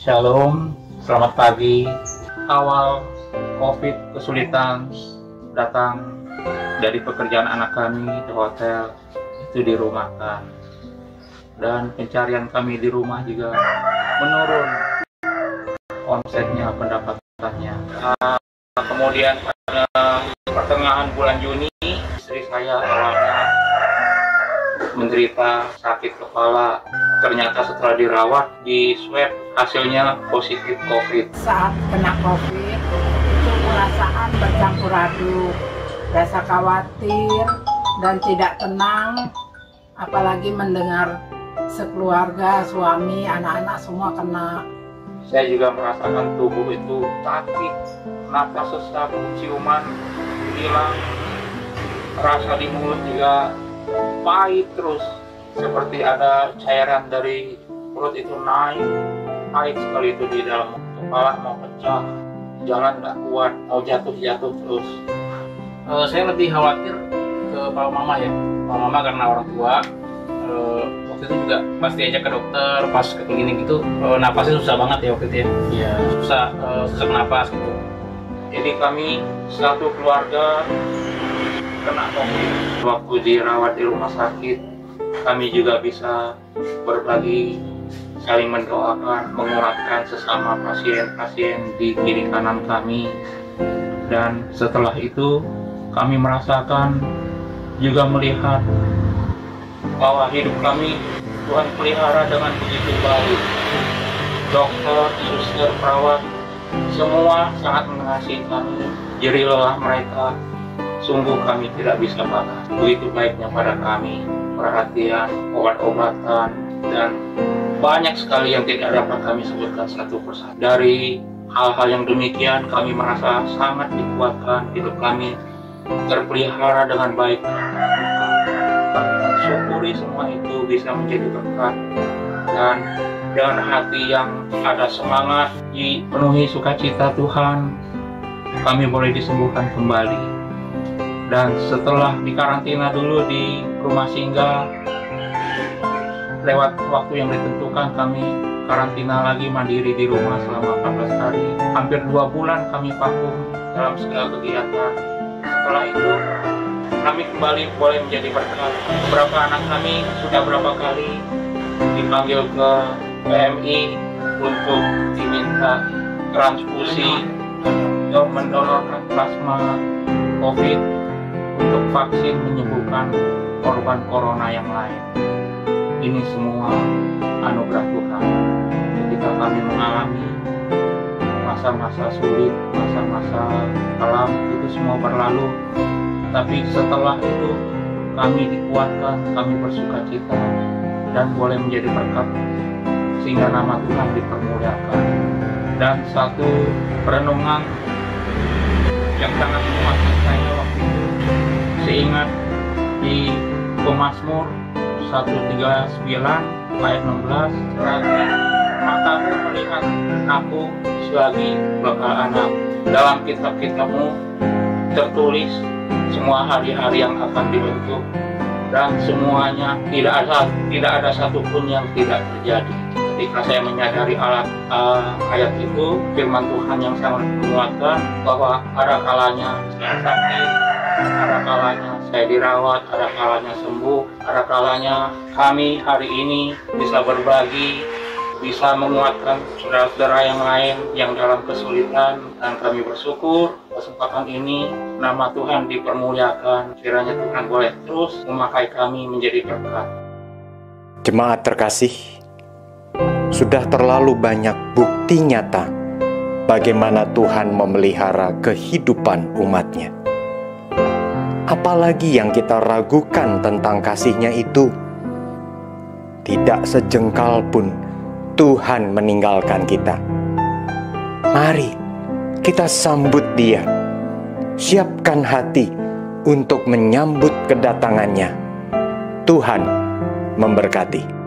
Shalom, selamat pagi. Awal COVID kesulitan datang dari pekerjaan anak kami di hotel, itu dirumahkan. Dan pencarian kami di rumah juga menurun omsetnya, pendapatannya. Kemudian pada pertengahan bulan Juni, istri saya awalnya menderita sakit kepala. Ternyata setelah dirawat, di swab hasilnya positif COVID. Saat kena COVID, itu perasaan bercampur aduk, rasa khawatir dan tidak tenang, apalagi mendengar sekeluarga, suami, anak-anak semua kena. Saya juga merasakan tubuh itu sakit, napas sesak, ciuman hilang, rasa di mulut juga pahit terus, seperti ada cairan dari perut itu naik, pahit sekali itu di dalam kepala, mau pecah, jalan nggak kuat, mau jatuh terus. Saya lebih khawatir ke Papa Mama ya, Papa Mama karena orang tua. Waktu itu juga pas diajak ke dokter, pas ke klinik itu napasnya susah banget ya waktu itu ya. Iya, susah sesak napas gitu. Jadi kami satu keluarga kena COVID. Waktu dirawat di rumah sakit, kami juga bisa berbagi, saling mendoakan, menguatkan sesama pasien-pasien di kiri kanan kami. Dan setelah itu kami merasakan juga melihat bahwa hidup kami Tuhan pelihara dengan begitu baik. Dokter, suster, perawat, semua sangat mengasihi kami. Jerih lelah mereka, sungguh kami tidak bisa balas. Begitu baiknya pada kami, perhatian, obat-obatan, dan banyak sekali yang tidak dapat kami sebutkan satu persatu. Dari hal-hal yang demikian kami merasa sangat dikuatkan, hidup kami terpelihara dengan baik. Syukuri semua itu bisa menjadi berkat, dan dengan hati yang ada semangat, dipenuhi sukacita Tuhan, kami boleh disembuhkan kembali. Dan setelah dikarantina dulu di rumah singgah, lewat waktu yang ditentukan kami karantina lagi mandiri di rumah selama 14 hari. Hampir 2 bulan kami vakum dalam segala kegiatan. Setelah itu kami kembali boleh menjadi berkat. Beberapa anak kami sudah berapa kali dipanggil ke PMI untuk diminta transfusi atau mendonorkan plasma COVID untuk vaksin menyembuhkan korban corona yang lain. Ini semua anugerah Tuhan. Ketika kami mengalami masa-masa sulit, masa-masa kelam, itu semua berlalu. Tapi setelah itu kami dikuatkan, kami bersukacita dan boleh menjadi berkat sehingga nama Tuhan dipermuliakan. Dan satu perenungan yang sangat menguatkan saya waktu itu, seingat di Pemazmur 139 ayat 16, matamu melihat aku selagi bakal anak, dalam kitab-kitabmu tertulis semua hari-hari yang akan dibentuk, dan semuanya tidak ada satupun yang tidak terjadi. Ketika saya menyadari ayat itu, firman Tuhan yang sangat menguatkan bahwa ada kalanya saya sakit, ada kalanya saya dirawat, ada kalanya sembuh, ada kalanya kami hari ini bisa berbagi, bisa menguatkan saudara-saudara yang lain yang dalam kesulitan, dan kami bersyukur kesempatan ini nama Tuhan dipermuliakan. Kiranya Tuhan boleh terus memakai kami menjadi berkat. Jemaat terkasih, sudah terlalu banyak bukti nyata bagaimana Tuhan memelihara kehidupan umat-Nya. Apalagi yang kita ragukan tentang kasih-Nya itu, tidak sejengkal pun Tuhan meninggalkan kita. Mari kita sambut Dia, siapkan hati untuk menyambut kedatangannya. Tuhan memberkati.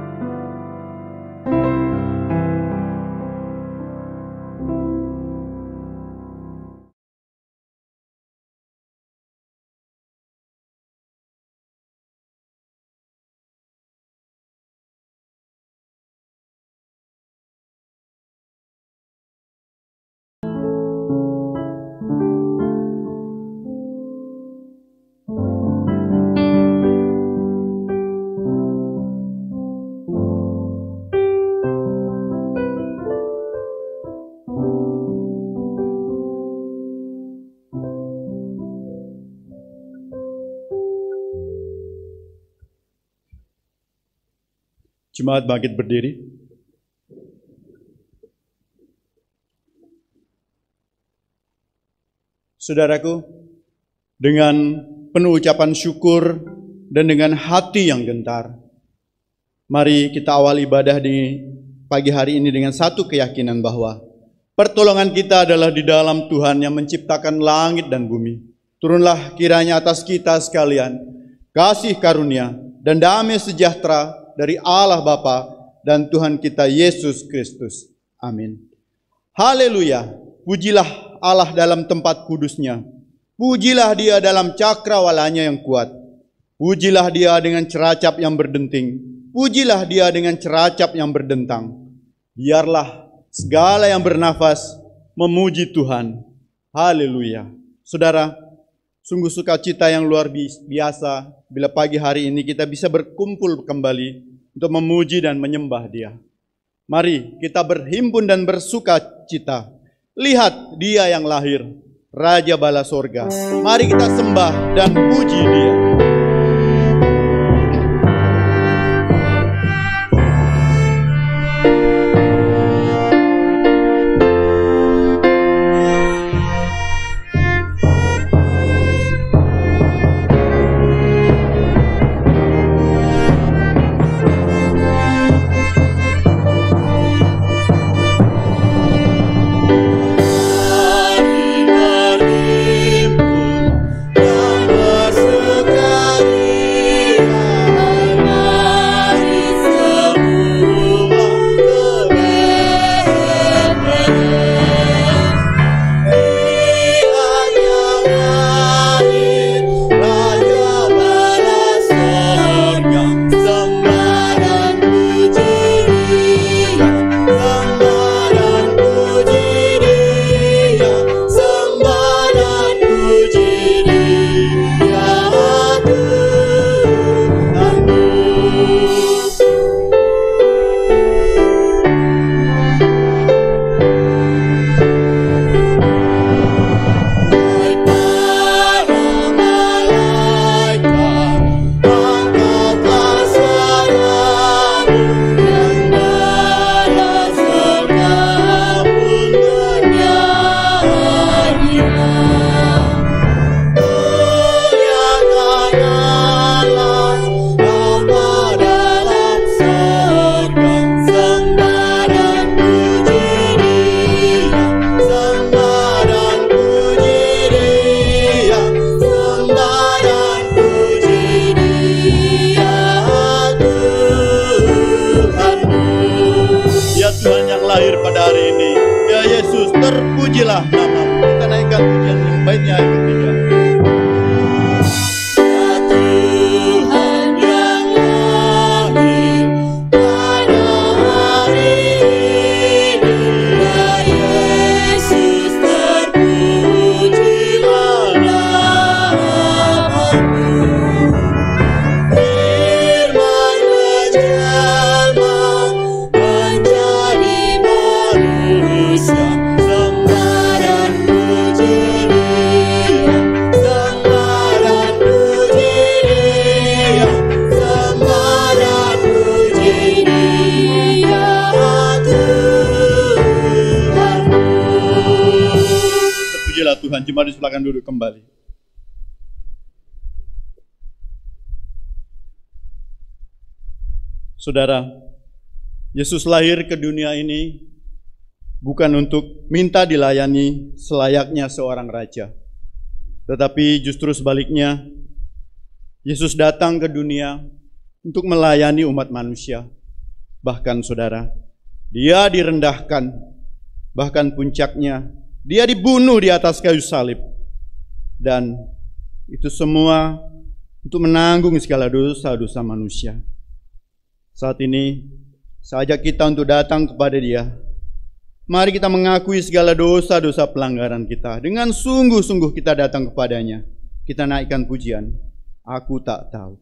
Jemaat bangkit berdiri. Saudaraku, dengan penuh ucapan syukur dan dengan hati yang gentar, mari kita awal ibadah di pagi hari ini dengan satu keyakinan bahwa pertolongan kita adalah di dalam Tuhan yang menciptakan langit dan bumi. Turunlah kiranya atas kita sekalian kasih karunia dan damai sejahtera dari Allah Bapa dan Tuhan kita Yesus Kristus. Amin. Haleluya. Pujilah Allah dalam tempat kudusnya. Pujilah Dia dalam cakrawalanya yang kuat. Pujilah Dia dengan ceracap yang berdenting. Pujilah Dia dengan ceracap yang berdentang. Biarlah segala yang bernafas memuji Tuhan. Haleluya. Saudara, sungguh sukacita yang luar biasa bila pagi hari ini kita bisa berkumpul kembali untuk memuji dan menyembah Dia. Mari kita berhimpun dan bersukacita. Lihat Dia yang lahir, Raja Bala Sorga. Mari kita sembah dan puji Dia. Terpujilah namamu. Kita naikkan pujian yang baiknya yang ketiga. Tuhan, jemaat silakan duduk kembali. Saudara, Yesus lahir ke dunia ini bukan untuk minta dilayani selayaknya seorang raja, tetapi justru sebaliknya, Yesus datang ke dunia untuk melayani umat manusia. Bahkan saudara, Dia direndahkan, bahkan puncaknya Dia dibunuh di atas kayu salib. Dan itu semua untuk menanggung segala dosa-dosa manusia. Saat ini, saya ajak kita untuk datang kepada Dia. Mari kita mengakui segala dosa-dosa pelanggaran kita. Dengan sungguh-sungguh kita datang kepadanya. Kita naikkan pujian. Aku tak tahu.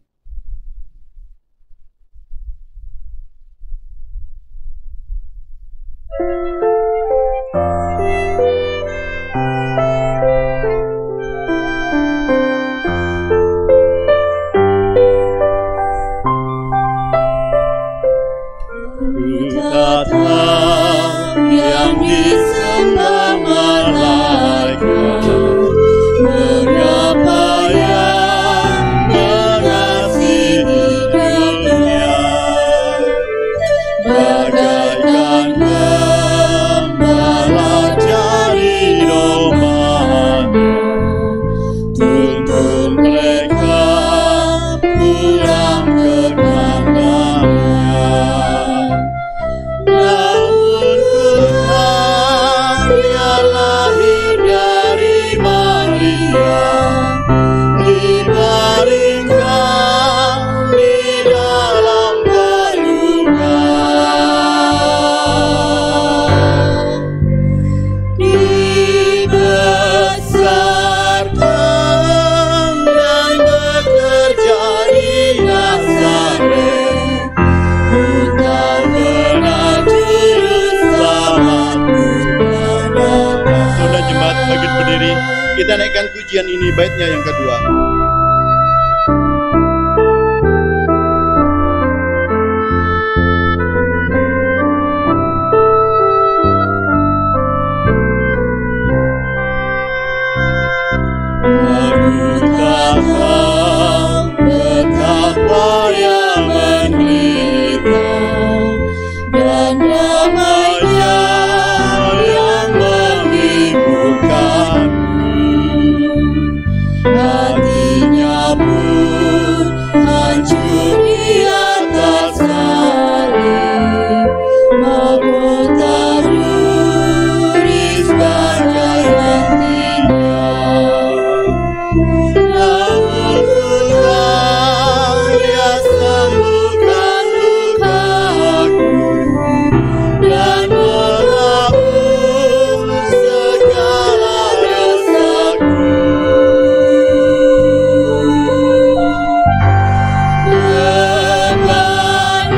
berdiri, kita naikkan pujian ini baitnya yang kedua. Aku tak tahu betapa yang menderita dan damainya yang menghiburkanmu. Hatinya pun hancur di atas salib, mahkota duri sebagai gantinya. Namun ku tahu Dia sembuhkan lukaku dan menghapus segala dosaku. Dengan berat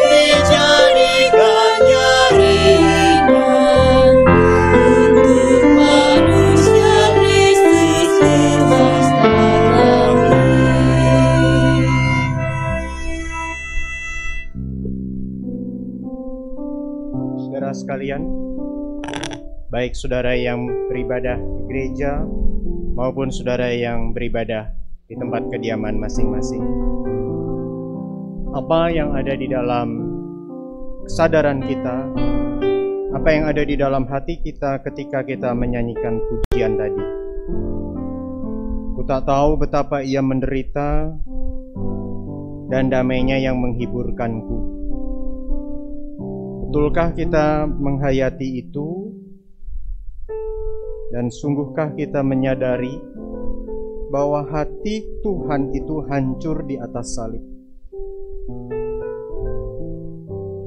dijadikannya ringan untuk manusia Kristus lepas terlahir. Saudara sekalian, baik saudara yang beribadah di gereja maupun saudara yang beribadah di tempat kediaman masing-masing, apa yang ada di dalam kesadaran kita, apa yang ada di dalam hati kita ketika kita menyanyikan pujian tadi? Ku tak tahu betapa ia menderita dan damainya yang menghiburkanku. Betulkah kita menghayati itu? Dan sungguhkah kita menyadari bahwa hati Tuhan itu hancur di atas salib?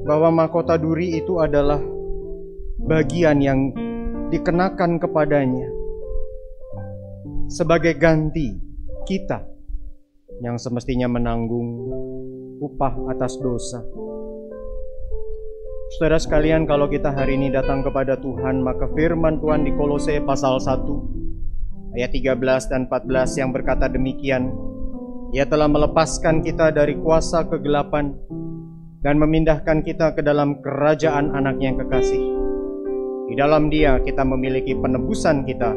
Bahwa mahkota duri itu adalah bagian yang dikenakan kepadanya sebagai ganti kita yang semestinya menanggung upah atas dosa. Saudara sekalian, kalau kita hari ini datang kepada Tuhan, maka firman Tuhan di Kolose pasal 1 ayat 13 dan 14 yang berkata demikian, Ia telah melepaskan kita dari kuasa kegelapan dan memindahkan kita ke dalam kerajaan Anaknya yang kekasih. Di dalam Dia kita memiliki penebusan kita,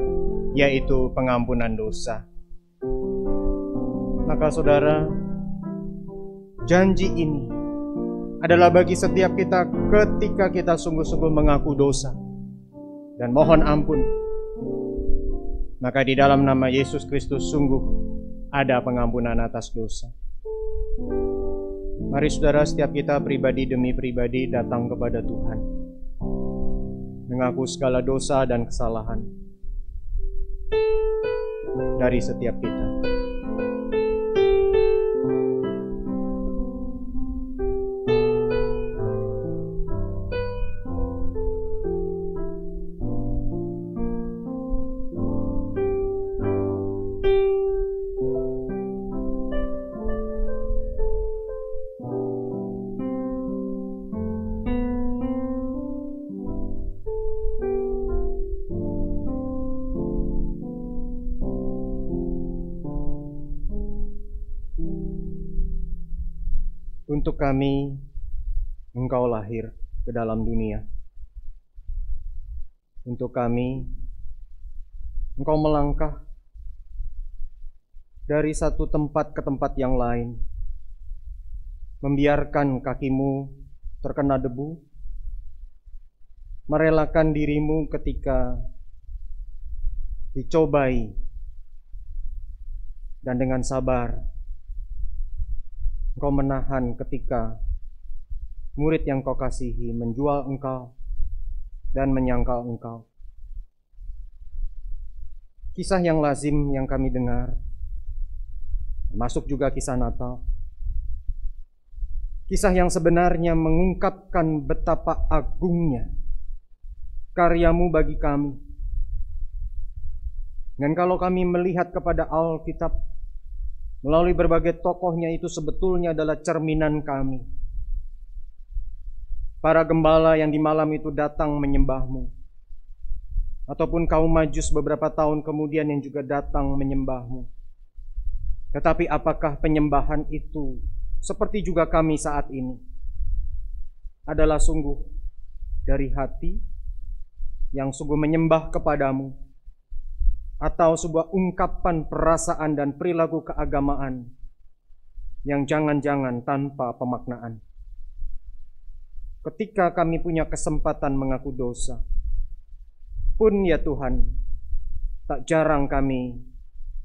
yaitu pengampunan dosa. Maka saudara, janji ini adalah bagi setiap kita ketika kita sungguh-sungguh mengaku dosa dan mohon ampun. Maka di dalam nama Yesus Kristus sungguh ada pengampunan atas dosa. Mari saudara, setiap kita pribadi demi pribadi datang kepada Tuhan, mengaku segala dosa dan kesalahan dari setiap kita. Untuk kami, Engkau lahir ke dalam dunia. Untuk kami, Engkau melangkah dari satu tempat ke tempat yang lain, membiarkan kakimu terkena debu, merelakan dirimu ketika dicobai, dan dengan sabar Engkau menahan ketika murid yang Kau kasihi menjual Engkau dan menyangkal Engkau. Kisah yang lazim yang kami dengar, termasuk juga kisah Natal. Kisah yang sebenarnya mengungkapkan betapa agungnya karya-Mu bagi kami. Dan kalau kami melihat kepada Alkitab, melalui berbagai tokohnya itu sebetulnya adalah cerminan kami. Para gembala yang di malam itu datang menyembah-Mu. ataupun kaum Majus beberapa tahun kemudian yang juga datang menyembahmu. Tetapi apakah penyembahan itu seperti juga kami saat ini adalah sungguh dari hati yang sungguh menyembah kepadamu, atau sebuah ungkapan perasaan dan perilaku keagamaan yang jangan-jangan tanpa pemaknaan? Ketika kami punya kesempatan mengaku dosa pun ya Tuhan, tak jarang kami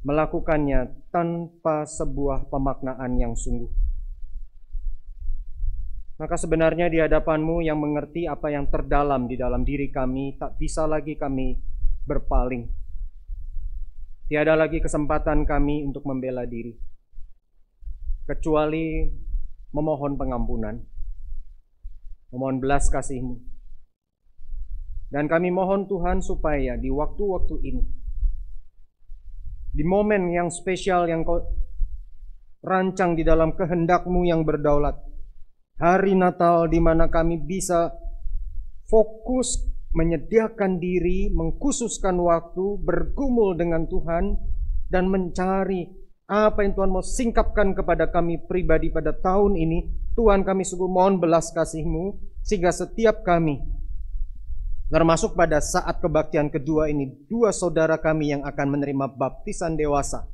melakukannya tanpa sebuah pemaknaan yang sungguh. Maka sebenarnya di hadapan-Mu yang mengerti apa yang terdalam di dalam diri kami, tak bisa lagi kami berpaling. Tiada lagi kesempatan kami untuk membela diri, kecuali memohon pengampunan, memohon belas kasih-Mu. Dan kami mohon Tuhan supaya di waktu-waktu ini, di momen yang spesial yang Kau rancang di dalam kehendak-Mu yang berdaulat, hari Natal di mana kami bisa fokus menyediakan diri, mengkhususkan waktu, bergumul dengan Tuhan, dan mencari apa yang Tuhan mau singkapkan kepada kami pribadi pada tahun ini. Tuhan, kami sungguh mohon belas kasih-Mu, sehingga setiap kami, termasuk pada saat kebaktian kedua ini, dua saudara kami yang akan menerima baptisan dewasa,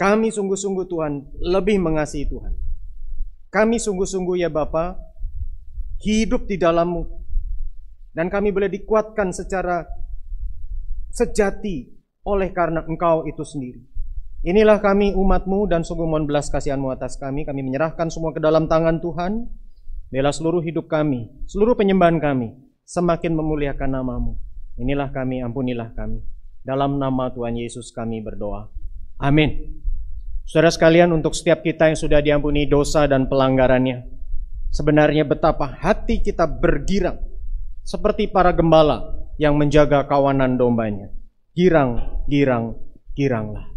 kami sungguh-sungguh Tuhan lebih mengasihi Tuhan. Kami sungguh-sungguh ya Bapa hidup di dalam-Mu, dan kami boleh dikuatkan secara sejati oleh karena Engkau itu sendiri. Inilah kami umat-Mu, dan sungguh mohon belas kasihan-Mu atas kami. Kami menyerahkan semua ke dalam tangan Tuhan. Biarlah seluruh hidup kami, seluruh penyembahan kami semakin memuliakan nama-Mu. Inilah kami, ampunilah kami. Dalam nama Tuhan Yesus kami berdoa. Amin. Saudara sekalian, untuk setiap kita yang sudah diampuni dosa dan pelanggarannya, sebenarnya betapa hati kita bergirang seperti para gembala yang menjaga kawanan dombanya. Girang, girang, giranglah.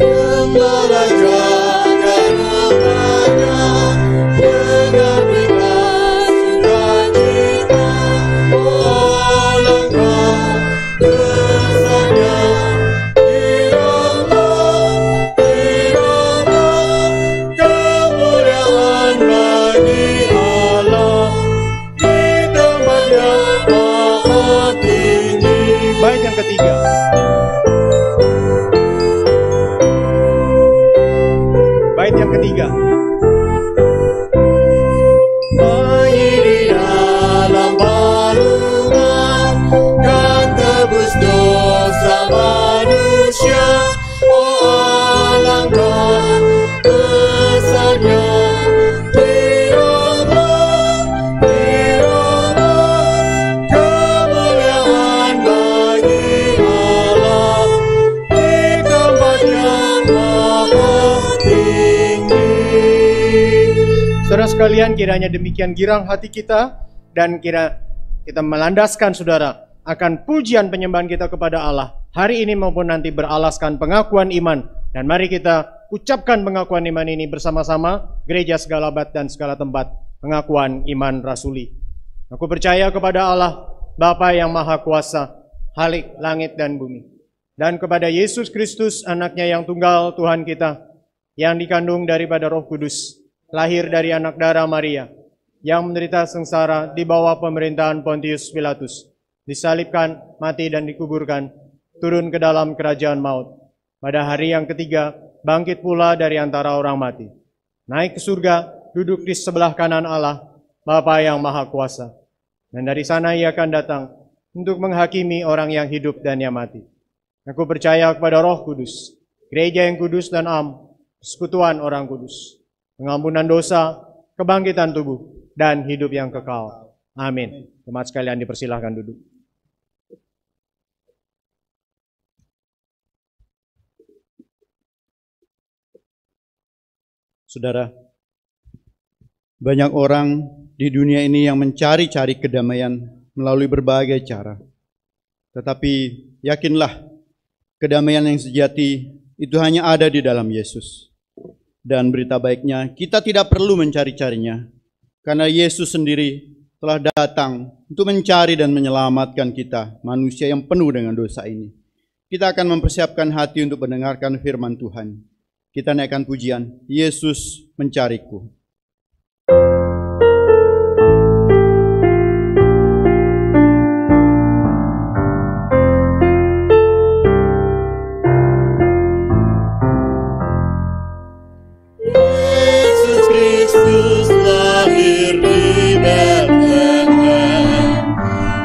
Gembala jaga dombanya dengan belas sukacita. Oh, langkah besarnya irama, irama, kemuliaan bagi Allah di tempat yang maha tinggi. Bait yang ketiga. Bait yang ketiga. Bayi di dalam balungan dan tebus dosa manusia. Oh, alangkah besarnya irama, irama, kemuliaan bagi Allah di tempat yang maha tinggi. Saudara sekalian, kiranya demikian girang hati kita, dan kira kita melandaskan saudara akan pujian penyembahan kita kepada Allah hari ini maupun nanti beralaskan pengakuan iman. Dan mari kita ucapkan pengakuan iman ini bersama-sama, gereja segala abad dan segala tempat, pengakuan iman rasuli. Aku percaya kepada Allah, Bapa yang Maha Kuasa, Khalik langit dan bumi, dan kepada Yesus Kristus, anaknya yang tunggal Tuhan kita, yang dikandung daripada Roh Kudus, lahir dari anak darah Maria, yang menderita sengsara di bawah pemerintahan Pontius Pilatus, disalibkan, mati dan dikuburkan, turun ke dalam kerajaan maut. Pada hari yang ketiga, bangkit pula dari antara orang mati, naik ke surga, duduk di sebelah kanan Allah, Bapa yang Maha Kuasa. Dan dari sana ia akan datang untuk menghakimi orang yang hidup dan yang mati. Aku percaya kepada Roh Kudus, gereja yang kudus dan am, persekutuan orang kudus, pengampunan dosa, kebangkitan tubuh, dan hidup yang kekal. Amin. Jemaat sekalian dipersilahkan duduk. Saudara, banyak orang di dunia ini yang mencari-cari kedamaian melalui berbagai cara. Tetapi yakinlah, kedamaian yang sejati itu hanya ada di dalam Yesus. Dan berita baiknya, kita tidak perlu mencari-carinya, karena Yesus sendiri telah datang untuk mencari dan menyelamatkan kita, manusia yang penuh dengan dosa ini. Kita akan mempersiapkan hati untuk mendengarkan firman Tuhan. Kita naikkan pujian, Yesus mencariku. Yesus Kristus lahir di Bethlehem,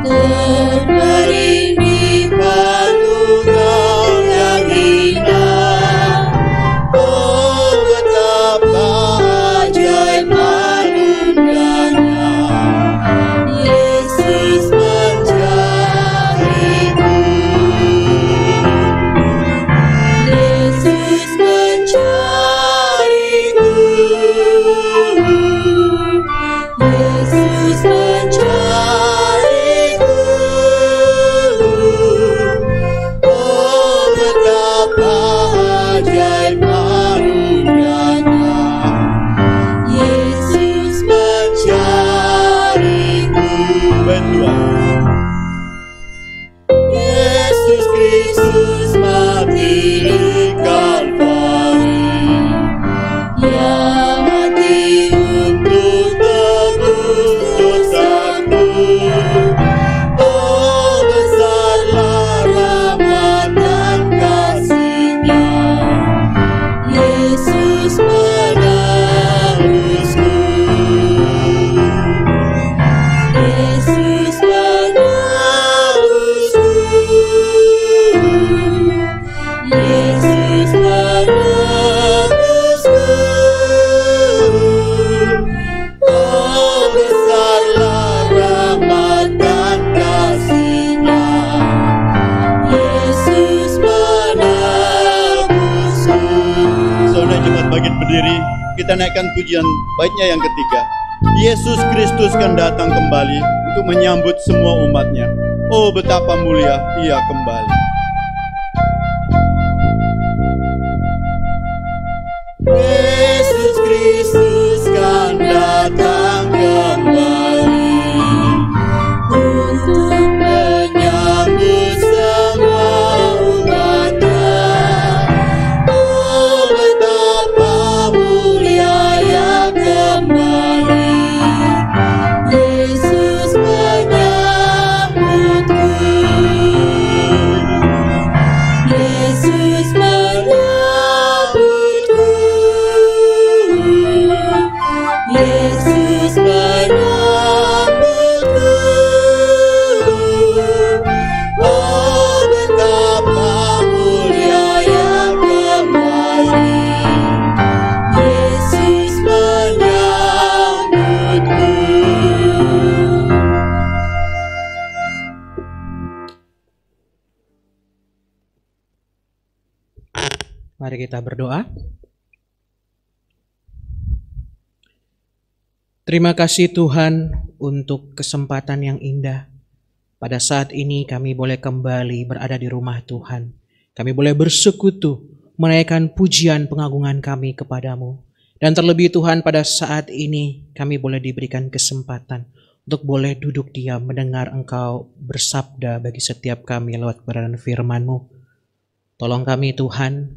terbaring di palungan yang indah. Oh, betapa ajaib anugerahnya, Yesus mencariku. Yesus mencariku. Yesus mencariku. Oh, betapa ajaib anugerahnya, Yesus mencariku. Berdua. Yesus Kristus mati di Kalvari, yang mati untuk tebus dosaku. Oh, besarlah rahmat dan kasih-Nya, Yesus menebusku. Yesus menebusku. Yesus menebusku. Oh, besarlah rahmat dan kasih-Nya, Yesus menebusku. Saudara cepat bangkit berdiri, kita naikkan pujian baiknya yang ketiga. Yesus Kristus kan datang kembali untuk menyambut semua umatnya. Oh, betapa mulia Ia kembali. Yesus Kristus kan datang kembali untuk menyambut semua umatnya. Oh, betapa mulia Ia kembali, Yesus menyambutku. Yesus menyambutku. Yesus menyambutku. Oh, betapa mulia Ia kembali, Yesus menyambutku. Mari kita berdoa. Terima kasih Tuhan untuk kesempatan yang indah. Pada saat ini kami boleh kembali berada di rumah Tuhan. Kami boleh bersekutu, menaikkan pujian pengagungan kami kepadamu. Dan terlebih Tuhan, pada saat ini kami boleh diberikan kesempatan untuk boleh duduk diam mendengar Engkau bersabda bagi setiap kami lewat kebenaran firman-Mu. Tolong kami Tuhan,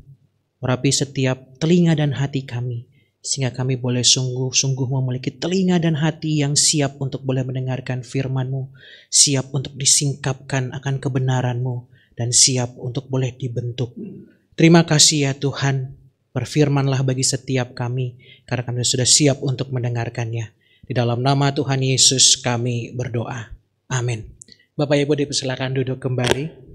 urapi setiap telinga dan hati kami, sehingga kami boleh sungguh-sungguh memiliki telinga dan hati yang siap untuk boleh mendengarkan firman-Mu, siap untuk disingkapkan akan kebenaran-Mu, dan siap untuk boleh dibentuk. Terima kasih ya Tuhan, berfirmanlah bagi setiap kami, karena kami sudah siap untuk mendengarkannya. Di dalam nama Tuhan Yesus kami berdoa. Amin. Bapak Ibu dipersilakan duduk kembali.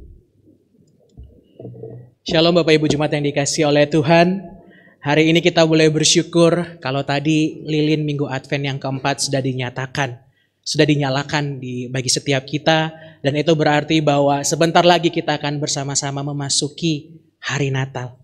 Shalom Bapak Ibu Jemaat yang dikasihi oleh Tuhan. Hari ini kita boleh bersyukur kalau tadi lilin Minggu Advent yang keempat sudah dinyatakan, sudah dinyalakan bagi setiap kita, dan itu berarti bahwa sebentar lagi kita akan bersama-sama memasuki hari Natal.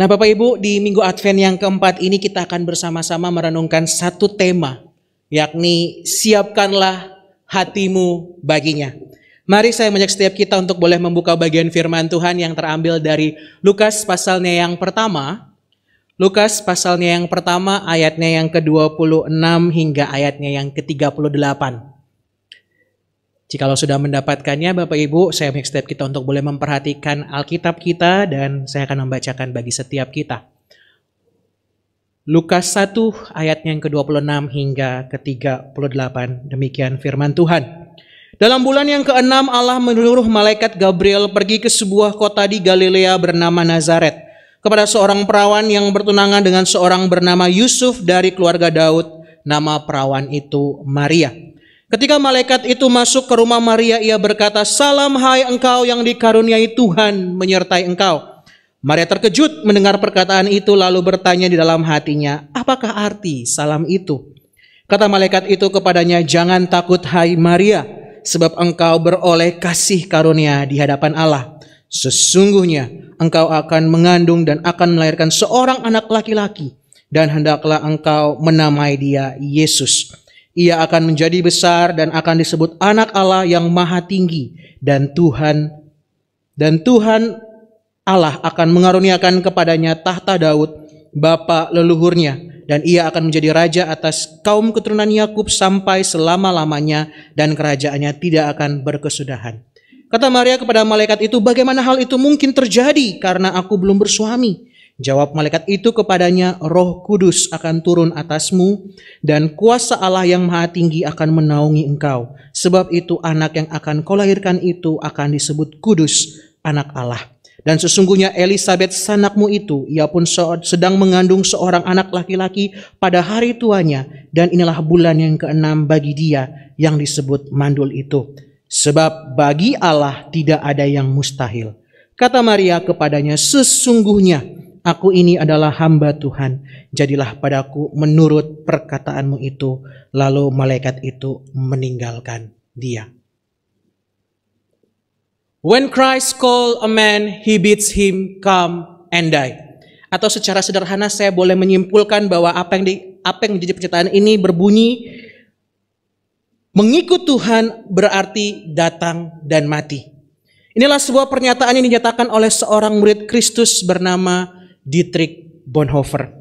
Nah Bapak Ibu, di Minggu Advent yang keempat ini kita akan bersama-sama merenungkan satu tema, yakni siapkanlah hatimu baginya. Mari saya mengajak setiap kita untuk boleh membuka bagian firman Tuhan yang terambil dari Lukas pasalnya yang pertama. Lukas pasalnya yang pertama ayatnya yang ke-26 hingga ayatnya yang ke-38. Jikalau sudah mendapatkannya Bapak Ibu, saya mengajak setiap kita untuk boleh memperhatikan Alkitab kita dan saya akan membacakan bagi setiap kita. Lukas 1 ayatnya yang ke-26 hingga ke-38. Demikian firman Tuhan. Dalam bulan yang ke-6 Allah menyuruh malaikat Gabriel pergi ke sebuah kota di Galilea bernama Nazaret kepada seorang perawan yang bertunangan dengan seorang bernama Yusuf dari keluarga Daud. Nama perawan itu Maria. Ketika malaikat itu masuk ke rumah Maria, ia berkata, "Salam hai engkau yang dikaruniai Tuhan menyertai engkau." Maria terkejut mendengar perkataan itu lalu bertanya di dalam hatinya, "Apakah arti salam itu?" Kata malaikat itu kepadanya, "Jangan takut hai Maria, sebab engkau beroleh kasih karunia di hadapan Allah. Sesungguhnya engkau akan mengandung dan akan melahirkan seorang anak laki-laki, dan hendaklah engkau menamai dia Yesus. Ia akan menjadi besar dan akan disebut anak Allah yang maha tinggi, dan Tuhan Allah akan mengaruniakan kepadanya tahta Daud, bapa leluhurnya, dan ia akan menjadi raja atas kaum keturunan Yakub sampai selama-lamanya, dan kerajaannya tidak akan berkesudahan." Kata Maria kepada malaikat itu, "Bagaimana hal itu mungkin terjadi karena aku belum bersuami?" Jawab malaikat itu kepadanya, "Roh Kudus akan turun atasmu dan kuasa Allah yang maha tinggi akan menaungi engkau. Sebab itu anak yang akan kau lahirkan itu akan disebut kudus, anak Allah. Dan sesungguhnya Elisabet sanakmu itu, ia pun sedang mengandung seorang anak laki-laki pada hari tuanya. Dan inilah bulan yang ke-6 bagi dia yang disebut mandul itu. Sebab bagi Allah tidak ada yang mustahil." Kata Maria kepadanya, "Sesungguhnya aku ini adalah hamba Tuhan, jadilah padaku menurut perkataanmu itu." Lalu malaikat itu meninggalkan dia. When Christ call a man, he bids him come and die. Atau secara sederhana saya boleh menyimpulkan bahwa apa yang menjadi pernyataan ini berbunyi, mengikut Tuhan berarti datang dan mati. Inilah sebuah pernyataan yang dinyatakan oleh seorang murid Kristus bernama Dietrich Bonhoeffer.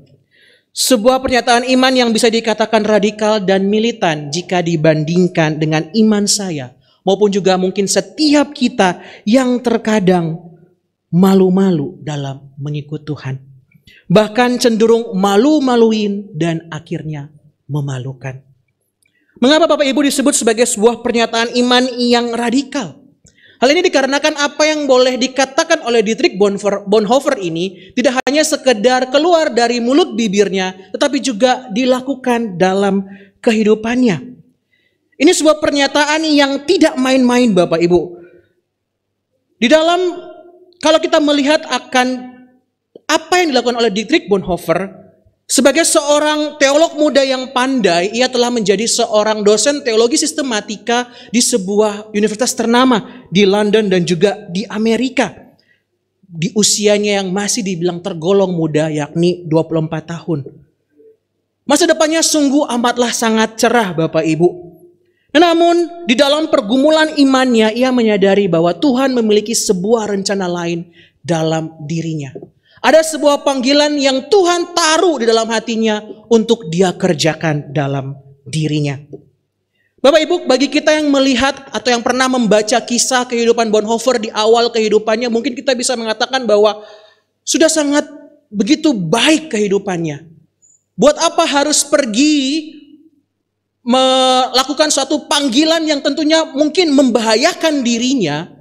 Sebuah pernyataan iman yang bisa dikatakan radikal dan militan jika dibandingkan dengan iman saya, maupun juga mungkin setiap kita yang terkadang malu-malu dalam mengikut Tuhan. Bahkan cenderung malu-maluin dan akhirnya memalukan. Mengapa Bapak Ibu disebut sebagai sebuah pernyataan iman yang radikal? Hal ini dikarenakan apa yang boleh dikatakan oleh Dietrich Bonhoeffer ini tidak hanya sekedar keluar dari mulut bibirnya, tetapi juga dilakukan dalam kehidupannya. Ini sebuah pernyataan yang tidak main-main Bapak Ibu. Kalau kita melihat akan apa yang dilakukan oleh Dietrich Bonhoeffer, sebagai seorang teolog muda yang pandai, ia telah menjadi seorang dosen teologi sistematika di sebuah universitas ternama di London dan juga di Amerika. Di usianya yang masih dibilang tergolong muda, yakni 24 tahun. Masa depannya sungguh amatlah sangat cerah Bapak Ibu. Namun di dalam pergumulan imannya, ia menyadari bahwa Tuhan memiliki sebuah rencana lain dalam dirinya. Ada sebuah panggilan yang Tuhan taruh di dalam hatinya untuk dia kerjakan dalam dirinya. Bapak Ibu, bagi kita yang melihat atau yang pernah membaca kisah kehidupan Bonhoeffer di awal kehidupannya, mungkin kita bisa mengatakan bahwa sudah sangat begitu baik kehidupannya. Buat apa harus pergi melakukan suatu panggilan yang tentunya mungkin membahayakan dirinya?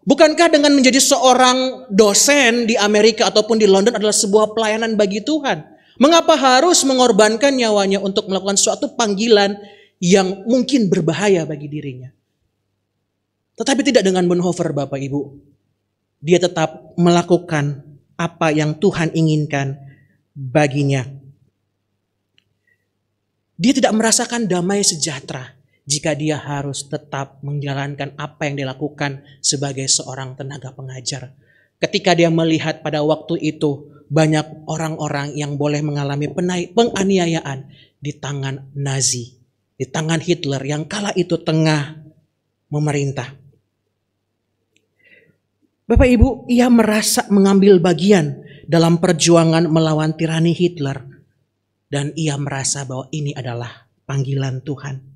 Bukankah dengan menjadi seorang dosen di Amerika ataupun di London adalah sebuah pelayanan bagi Tuhan? Mengapa harus mengorbankan nyawanya untuk melakukan suatu panggilan yang mungkin berbahaya bagi dirinya? Tetapi tidak dengan Bonhoeffer Bapak Ibu. Dia tetap melakukan apa yang Tuhan inginkan baginya. Dia tidak merasakan damai sejahtera jika dia harus tetap menjalankan apa yang dilakukan sebagai seorang tenaga pengajar. Ketika dia melihat pada waktu itu banyak orang-orang yang boleh mengalami penganiayaan di tangan Nazi, di tangan Hitler yang kala itu tengah memerintah. Bapak Ibu, ia merasa mengambil bagian dalam perjuangan melawan tirani Hitler. Dan ia merasa bahwa ini adalah panggilan Tuhan.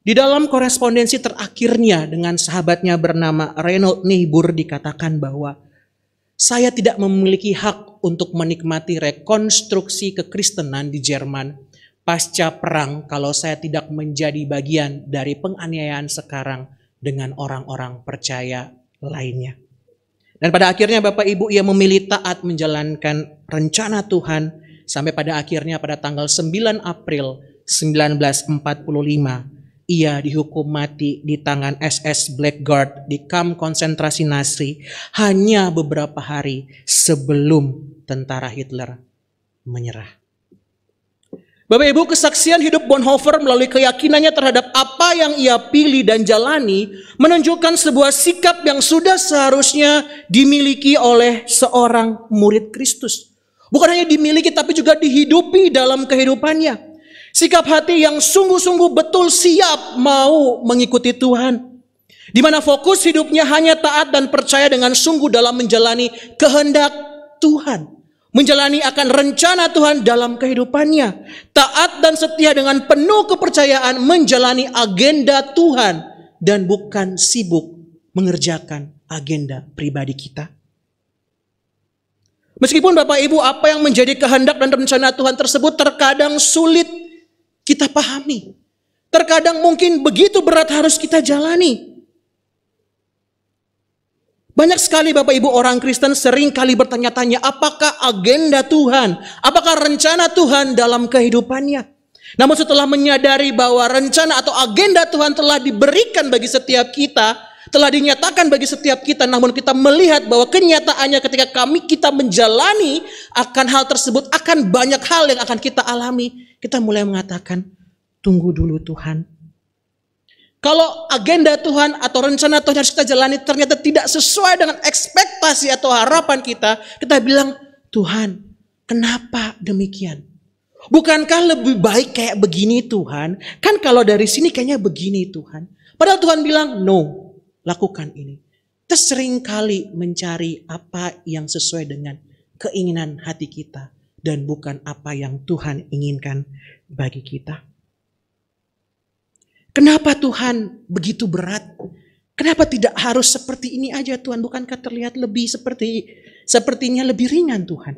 Di dalam korespondensi terakhirnya dengan sahabatnya bernama Reinhold Niebuhr dikatakan bahwa saya tidak memiliki hak untuk menikmati rekonstruksi kekristenan di Jerman pasca perang kalau saya tidak menjadi bagian dari penganiayaan sekarang dengan orang-orang percaya lainnya. Dan pada akhirnya Bapak Ibu, ia memilih taat menjalankan rencana Tuhan sampai pada akhirnya pada tanggal 9 April 1945 ia dihukum mati di tangan SS Blackguard di kamp konsentrasi Nazi hanya beberapa hari sebelum tentara Hitler menyerah. Bapak Ibu, kesaksian hidup Bonhoeffer melalui keyakinannya terhadap apa yang ia pilih dan jalani menunjukkan sebuah sikap yang sudah seharusnya dimiliki oleh seorang murid Kristus. Bukan hanya dimiliki tapi juga dihidupi dalam kehidupannya. Sikap hati yang sungguh-sungguh betul siap mau mengikuti Tuhan. Di mana fokus hidupnya hanya taat dan percaya dengan sungguh dalam menjalani kehendak Tuhan. Menjalani akan rencana Tuhan dalam kehidupannya. Taat dan setia dengan penuh kepercayaan menjalani agenda Tuhan. Dan bukan sibuk mengerjakan agenda pribadi kita. Meskipun Bapak Ibu apa yang menjadi kehendak dan rencana Tuhan tersebut terkadang sulit kita pahami. Terkadang mungkin begitu berat harus kita jalani. Banyak sekali Bapak Ibu orang Kristen sering kali bertanya-tanya apakah agenda Tuhan, apakah rencana Tuhan dalam kehidupannya. Namun setelah menyadari bahwa rencana atau agenda Tuhan telah diberikan bagi setiap kita, telah dinyatakan bagi setiap kita, namun kita melihat bahwa kenyataannya ketika kita menjalani akan hal tersebut, akan banyak hal yang akan kita alami. Kita mulai mengatakan, tunggu dulu Tuhan. Kalau agenda Tuhan atau rencana Tuhan harus kita jalani ternyata tidak sesuai dengan ekspektasi atau harapan kita, kita bilang, Tuhan, kenapa demikian? Bukankah lebih baik kayak begini Tuhan? Kan kalau dari sini kayaknya begini Tuhan. Padahal Tuhan bilang, no, lakukan ini. Kita sering kali mencari apa yang sesuai dengan keinginan hati kita dan bukan apa yang Tuhan inginkan bagi kita. Kenapa Tuhan begitu berat? Kenapa tidak harus seperti ini aja Tuhan? Bukankah terlihat lebih sepertinya lebih ringan Tuhan?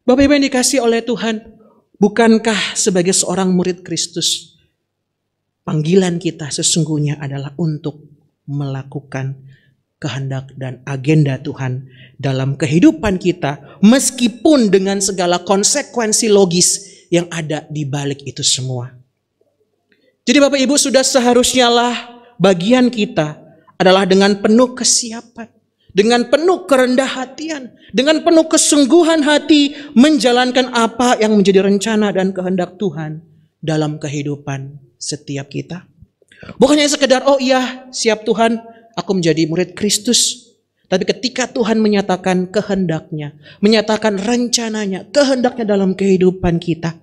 Bapak Ibu yang dikasih oleh Tuhan, bukankah sebagai seorang murid Kristus, panggilan kita sesungguhnya adalah untuk melakukan kehendak dan agenda Tuhan dalam kehidupan kita, meskipun dengan segala konsekuensi logis yang ada di balik itu semua. Jadi Bapak Ibu, sudah seharusnya lah bagian kita adalah dengan penuh kesiapan, dengan penuh kerendah hatian, dengan penuh kesungguhan hati menjalankan apa yang menjadi rencana dan kehendak Tuhan dalam kehidupan setiap kita. Bukannya sekedar, oh iya siap Tuhan, aku menjadi murid Kristus. Tapi ketika Tuhan menyatakan kehendaknya, menyatakan rencananya, kehendaknya dalam kehidupan kita.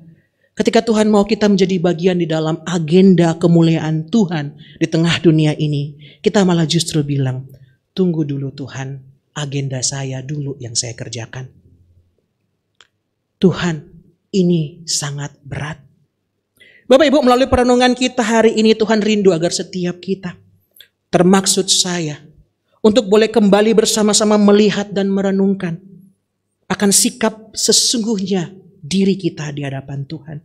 Ketika Tuhan mau kita menjadi bagian di dalam agenda kemuliaan Tuhan di tengah dunia ini, kita malah justru bilang, tunggu dulu Tuhan, agenda saya dulu yang saya kerjakan. Tuhan, ini sangat berat. Bapak Ibu, melalui perenungan kita hari ini, Tuhan rindu agar setiap kita, termaksud saya, untuk boleh kembali bersama-sama melihat dan merenungkan akan sikap sesungguhnya diri kita di hadapan Tuhan.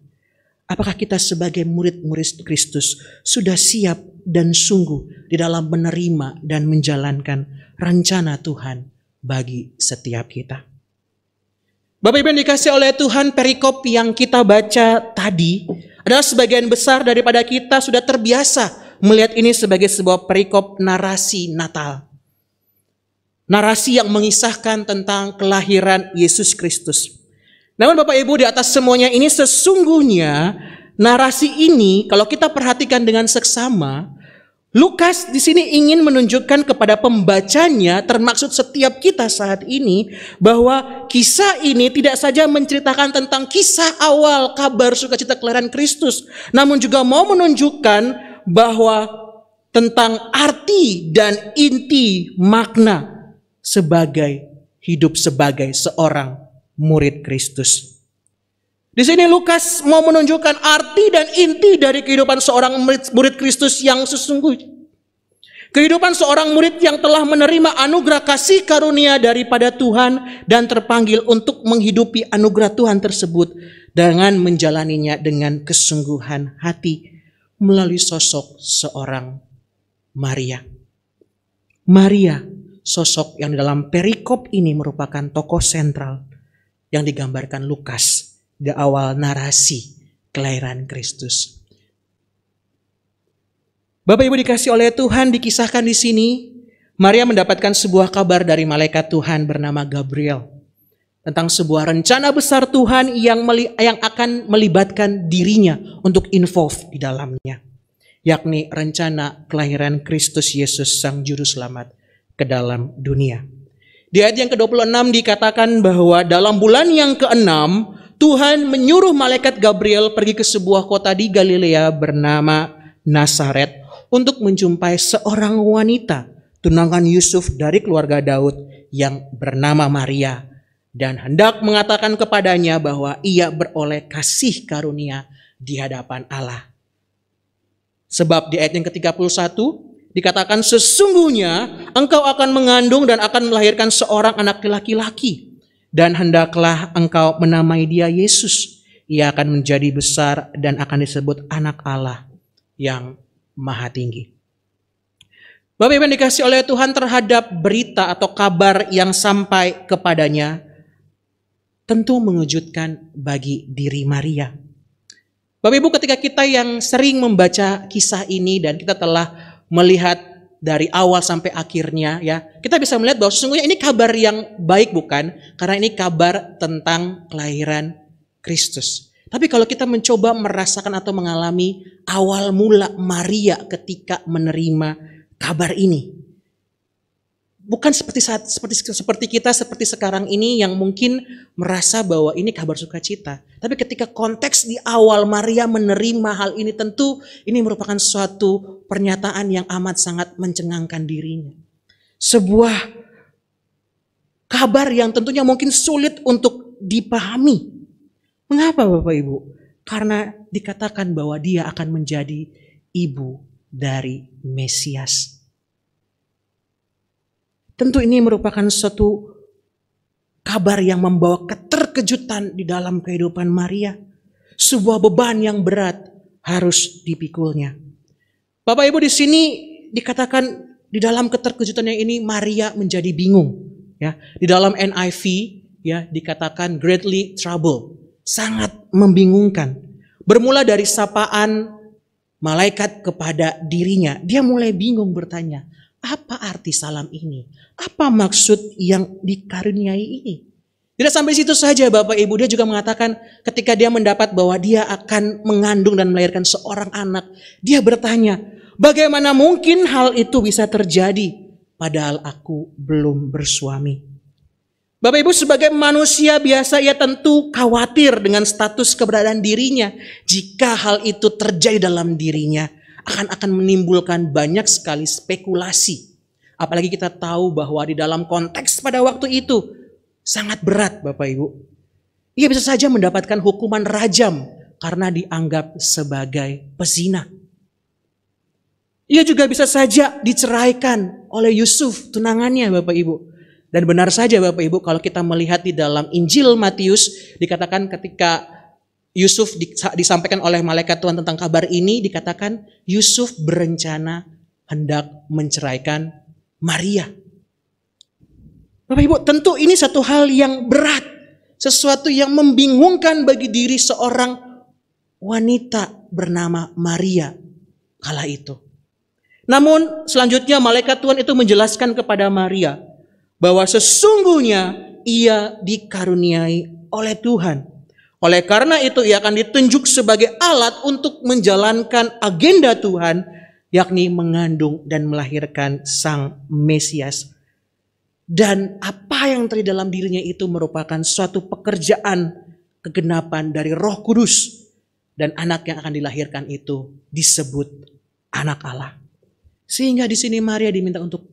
Apakah kita sebagai murid-murid Kristus sudah siap dan sungguh di dalam menerima dan menjalankan rencana Tuhan bagi setiap kita? Bapak Ibu yang dikasih oleh Tuhan, perikop yang kita baca tadi adalah sebagian besar daripada kita sudah terbiasa melihat ini sebagai sebuah perikop narasi Natal. Narasi yang mengisahkan tentang kelahiran Yesus Kristus. Namun Bapak Ibu, di atas semuanya ini sesungguhnya narasi ini kalau kita perhatikan dengan seksama Lukas di sini ingin menunjukkan kepada pembacanya, termaksud setiap kita saat ini, bahwa kisah ini tidak saja menceritakan tentang kisah awal kabar sukacita kelahiran Kristus, namun juga mau menunjukkan bahwa tentang arti dan inti makna sebagai hidup sebagai seorang murid Kristus. Di sini Lukas mau menunjukkan arti dan inti dari kehidupan seorang murid Kristus yang sesungguhnya. Kehidupan seorang murid yang telah menerima anugerah kasih karunia daripada Tuhan dan terpanggil untuk menghidupi anugerah Tuhan tersebut dengan menjalaninya dengan kesungguhan hati melalui sosok seorang Maria. Maria, sosok yang dalam perikop ini merupakan tokoh sentral yang digambarkan Lukas di awal narasi kelahiran Kristus. Bapak Ibu dikasih oleh Tuhan, dikisahkan di sini Maria mendapatkan sebuah kabar dari malaikat Tuhan bernama Gabriel tentang sebuah rencana besar Tuhan yang akan melibatkan dirinya untuk involve di dalamnya, yakni rencana kelahiran Kristus Yesus Sang Juru Selamat ke dalam dunia. Di ayat yang ke-26 dikatakan bahwa dalam bulan yang ke-6 Tuhan menyuruh malaikat Gabriel pergi ke sebuah kota di Galilea bernama Nazaret untuk menjumpai seorang wanita tunangan Yusuf dari keluarga Daud yang bernama Maria dan hendak mengatakan kepadanya bahwa ia beroleh kasih karunia di hadapan Allah. Sebab di ayat yang ke-31 dikatakan sesungguhnya engkau akan mengandung dan akan melahirkan seorang anak laki-laki. Dan hendaklah engkau menamai dia Yesus. Ia akan menjadi besar dan akan disebut anak Allah yang maha tinggi. Bapak Ibu yang dikasih oleh Tuhan, terhadap berita atau kabar yang sampai kepadanya tentu mengejutkan bagi diri Maria. Bapak Ibu, ketika kita yang sering membaca kisah ini dan kita telah melihat dari awal sampai akhirnya, ya, kita bisa melihat bahwa sesungguhnya ini kabar yang baik, bukan? Karena ini kabar tentang kelahiran Kristus. Tapi kalau kita mencoba merasakan atau mengalami awal mula Maria ketika menerima kabar ini, bukan seperti kita seperti sekarang ini yang mungkin merasa bahwa ini kabar sukacita. Tapi ketika konteks di awal Maria menerima hal ini, tentu ini merupakan suatu pernyataan yang amat sangat mencengangkan dirinya. Sebuah kabar yang tentunya mungkin sulit untuk dipahami. Mengapa Bapak Ibu? Karena dikatakan bahwa dia akan menjadi ibu dari Mesias. Tentu ini merupakan suatu kabar yang membawa keterkejutan di dalam kehidupan Maria. Sebuah beban yang berat harus dipikulnya. Bapak Ibu, di sini dikatakan di dalam keterkejutannya ini Maria menjadi bingung. Ya, di dalam NIV ya dikatakan greatly troubled, sangat membingungkan. Bermula dari sapaan malaikat kepada dirinya, dia mulai bingung bertanya, apa arti salam ini? Apa maksud yang dikaruniai ini? Tidak sampai situ saja Bapak Ibu, dia juga mengatakan ketika dia mendapat bahwa dia akan mengandung dan melahirkan seorang anak, dia bertanya, bagaimana mungkin hal itu bisa terjadi padahal aku belum bersuami? Bapak Ibu, sebagai manusia biasa ia tentu khawatir dengan status keberadaan dirinya. Jika hal itu terjadi dalam dirinya, akan menimbulkan banyak sekali spekulasi. Apalagi kita tahu bahwa di dalam konteks pada waktu itu sangat berat Bapak Ibu. Ia bisa saja mendapatkan hukuman rajam karena dianggap sebagai pezina. Ia juga bisa saja diceraikan oleh Yusuf tunangannya Bapak Ibu. Dan benar saja Bapak Ibu, kalau kita melihat di dalam Injil Matius dikatakan ketika Yusuf disampaikan oleh malaikat Tuhan tentang kabar ini, dikatakan Yusuf berencana hendak menceraikan Maria. Bapak Ibu, tentu ini satu hal yang berat, sesuatu yang membingungkan bagi diri seorang wanita bernama Maria kala itu. Namun selanjutnya malaikat Tuhan itu menjelaskan kepada Maria bahwa sesungguhnya ia dikaruniai oleh Tuhan. Oleh karena itu ia akan ditunjuk sebagai alat untuk menjalankan agenda Tuhan yakni mengandung dan melahirkan Sang Mesias. Dan apa yang terjadi dalam dirinya itu merupakan suatu pekerjaan kegenapan dari Roh Kudus. Dan anak yang akan dilahirkan itu disebut anak Allah. Sehingga di sini Maria diminta untuk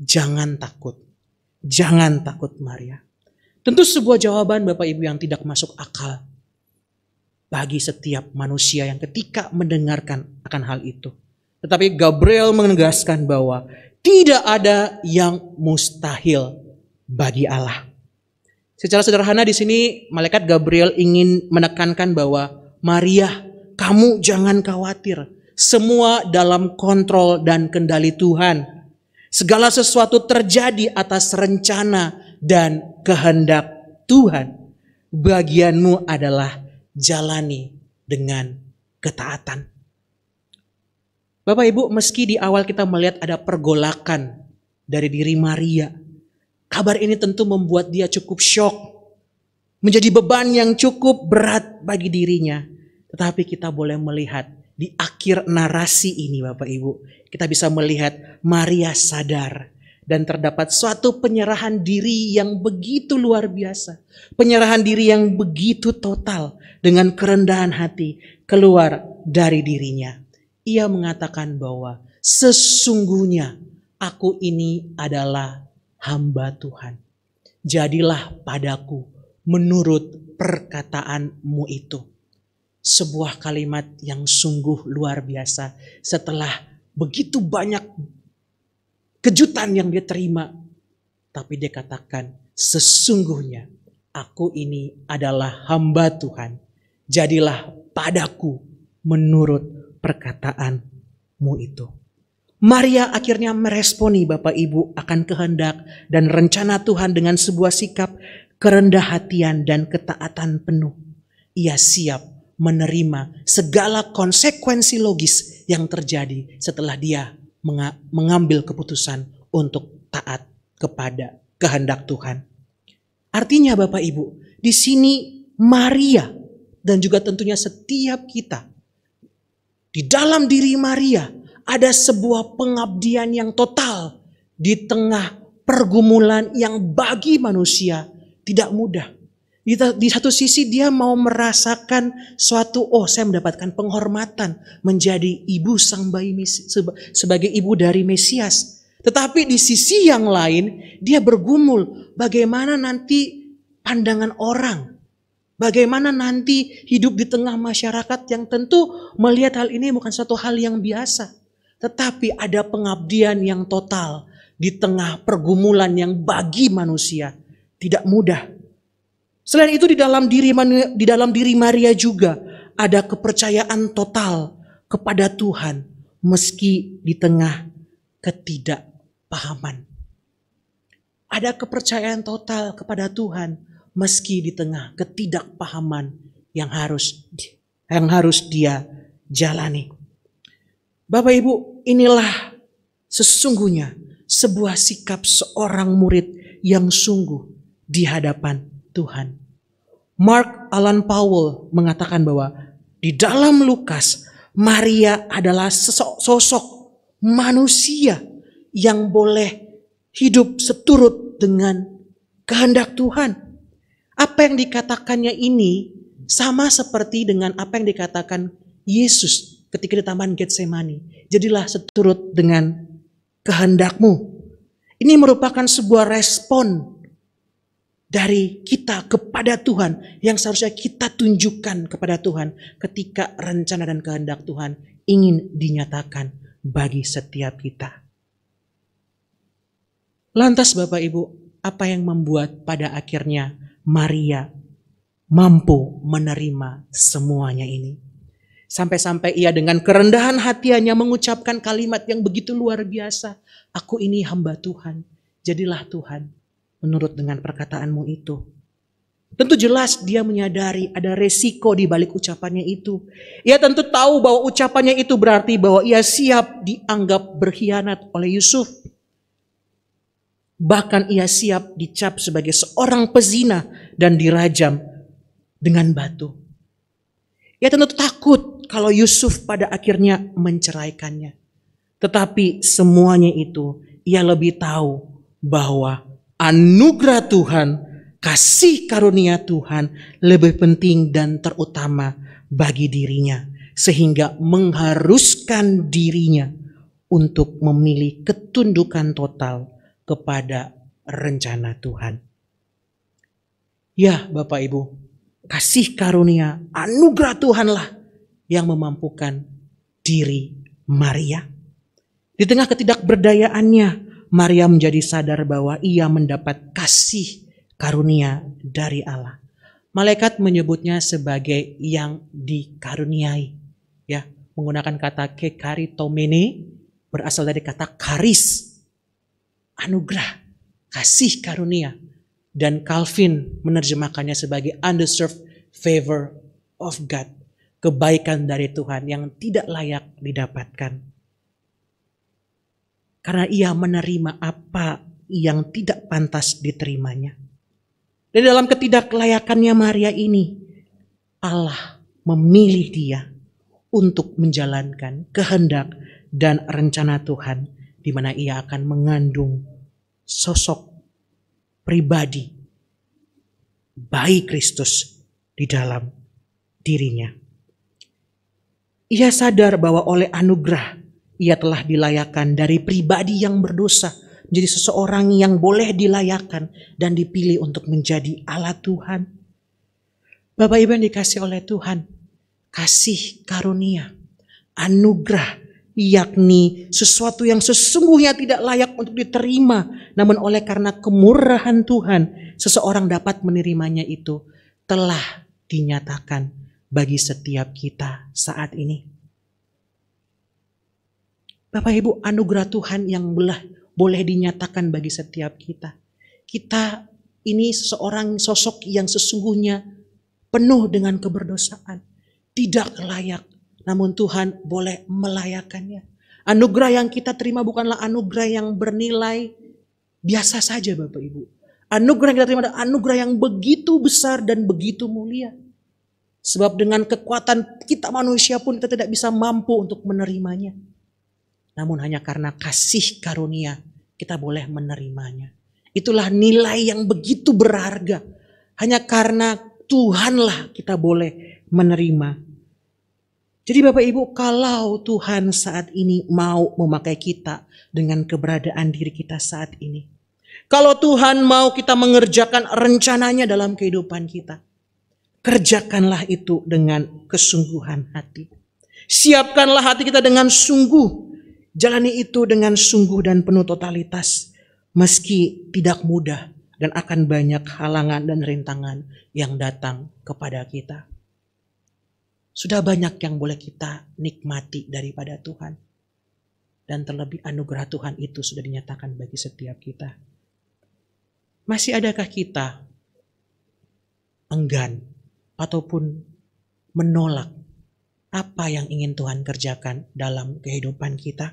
jangan takut. Jangan takut Maria. Tentu sebuah jawaban Bapak Ibu yang tidak masuk akal bagi setiap manusia yang ketika mendengarkan akan hal itu. Tetapi Gabriel menegaskan bahwa tidak ada yang mustahil bagi Allah. Secara sederhana di sini malaikat Gabriel ingin menekankan bahwa Maria, kamu jangan khawatir. Semua dalam kontrol dan kendali Tuhan. Segala sesuatu terjadi atas rencana dan kehendak Tuhan. Bagianmu adalah jalani dengan ketaatan. Bapak Ibu, meski di awal kita melihat ada pergolakan dari diri Maria, kabar ini tentu membuat dia cukup syok. Menjadi beban yang cukup berat bagi dirinya. Tetapi kita boleh melihat di akhir narasi ini Bapak Ibu. Kita bisa melihat Maria sadar. Dan terdapat suatu penyerahan diri yang begitu luar biasa. Penyerahan diri yang begitu total. Dengan kerendahan hati keluar dari dirinya. Ia mengatakan bahwa sesungguhnya aku ini adalah hamba Tuhan. Jadilah padaku menurut perkataanmu itu. Sebuah kalimat yang sungguh luar biasa setelah begitu banyak kejutan yang dia terima. Tapi dia katakan, sesungguhnya aku ini adalah hamba Tuhan. Jadilah padaku menurut perkataanmu itu. Maria akhirnya meresponi Bapak Ibu akan kehendak dan rencana Tuhan dengan sebuah sikap kerendah hatian dan ketaatan penuh. Ia siap menerima segala konsekuensi logis yang terjadi setelah dia mengambil keputusan untuk taat kepada kehendak Tuhan. Artinya Bapak Ibu, di sini Maria dan juga tentunya setiap kita, di dalam diri Maria ada sebuah pengabdian yang total di tengah pergumulan yang bagi manusia tidak mudah. Di satu sisi dia mau merasakan suatu, saya mendapatkan penghormatan menjadi ibu sang bayi sebagai ibu dari Mesias. Tetapi di sisi yang lain dia bergumul bagaimana nanti pandangan orang. Bagaimana nanti hidup di tengah masyarakat yang tentu melihat hal ini bukan suatu hal yang biasa. Tetapi ada pengabdian yang total di tengah pergumulan yang bagi manusia tidak mudah. Selain itu di dalam diri Maria juga ada kepercayaan total kepada Tuhan meski di tengah ketidakpahaman. Ada kepercayaan total kepada Tuhan meski di tengah ketidakpahaman yang harus dia jalani. Bapak Ibu, inilah sesungguhnya sebuah sikap seorang murid yang sungguh di hadapan Tuhan. Mark Alan Powell mengatakan bahwa di dalam Lukas, Maria adalah sosok manusia yang boleh hidup seturut dengan kehendak Tuhan. Apa yang dikatakannya ini sama seperti dengan apa yang dikatakan Yesus ketika di Taman Getsemani. Jadilah seturut dengan kehendakmu. Ini merupakan sebuah respon dari kita kepada Tuhan yang seharusnya kita tunjukkan kepada Tuhan ketika rencana dan kehendak Tuhan ingin dinyatakan bagi setiap kita. Lantas Bapak Ibu, apa yang membuat pada akhirnya Maria mampu menerima semuanya ini? Sampai-sampai ia dengan kerendahan hatinya mengucapkan kalimat yang begitu luar biasa. Aku ini hamba Tuhan, jadilah Tuhan menurut dengan perkataanmu itu. Tentu jelas dia menyadari ada resiko di balik ucapannya itu. Ia tentu tahu bahwa ucapannya itu berarti bahwa ia siap dianggap berkhianat oleh Yusuf. Bahkan ia siap dicap sebagai seorang pezina dan dirajam dengan batu. Ia tentu takut kalau Yusuf pada akhirnya menceraikannya. Tetapi semuanya itu ia lebih tahu bahwa anugerah Tuhan, kasih karunia Tuhan lebih penting dan terutama bagi dirinya. Sehingga mengharuskan dirinya untuk memilih ketundukan total kepada rencana Tuhan. Ya Bapak Ibu, kasih karunia anugerah Tuhanlah yang memampukan diri Maria. Di tengah ketidakberdayaannya, Maria menjadi sadar bahwa ia mendapat kasih karunia dari Allah. Malaikat menyebutnya sebagai yang dikaruniai. Ya, menggunakan kata kekaritomene berasal dari kata karis, anugerah, kasih karunia. Dan Calvin menerjemahkannya sebagai undeserved favor of God, kebaikan dari Tuhan yang tidak layak didapatkan. Karena ia menerima apa yang tidak pantas diterimanya. Dan dalam ketidaklayakannya Maria ini, Allah memilih dia untuk menjalankan kehendak dan rencana Tuhan, di mana ia akan mengandung sosok pribadi bayi Kristus di dalam dirinya. Ia sadar bahwa oleh anugerah ia telah dilayakkan dari pribadi yang berdosa menjadi seseorang yang boleh dilayakkan dan dipilih untuk menjadi alat Tuhan. Bapak Ibu yang dikasih oleh Tuhan, kasih karunia, anugerah, yakni sesuatu yang sesungguhnya tidak layak untuk diterima, namun oleh karena kemurahan Tuhan, seseorang dapat menerimanya itu telah dinyatakan bagi setiap kita saat ini. Bapak Ibu, anugerah Tuhan yang boleh dinyatakan bagi setiap kita. Kita ini seseorang sosok yang sesungguhnya penuh dengan keberdosaan, tidak layak. Namun Tuhan boleh melayakkannya. Anugerah yang kita terima bukanlah anugerah yang bernilai biasa saja Bapak Ibu. Anugerah yang kita terima adalah anugerah yang begitu besar dan begitu mulia. Sebab dengan kekuatan kita manusia pun kita tidak bisa mampu untuk menerimanya. Namun hanya karena kasih karunia kita boleh menerimanya. Itulah nilai yang begitu berharga. Hanya karena Tuhanlah kita boleh menerima. Jadi Bapak Ibu, kalau Tuhan saat ini mau memakai kita dengan keberadaan diri kita saat ini. Kalau Tuhan mau kita mengerjakan rencananya dalam kehidupan kita. Kerjakanlah itu dengan kesungguhan hati. Siapkanlah hati kita dengan sungguh. Jalani itu dengan sungguh dan penuh totalitas. Meski tidak mudah dan akan banyak halangan dan rintangan yang datang kepada kita. Sudah banyak yang boleh kita nikmati daripada Tuhan. Dan terlebih anugerah Tuhan itu sudah dinyatakan bagi setiap kita. Masih adakah kita enggan ataupun menolak apa yang ingin Tuhan kerjakan dalam kehidupan kita?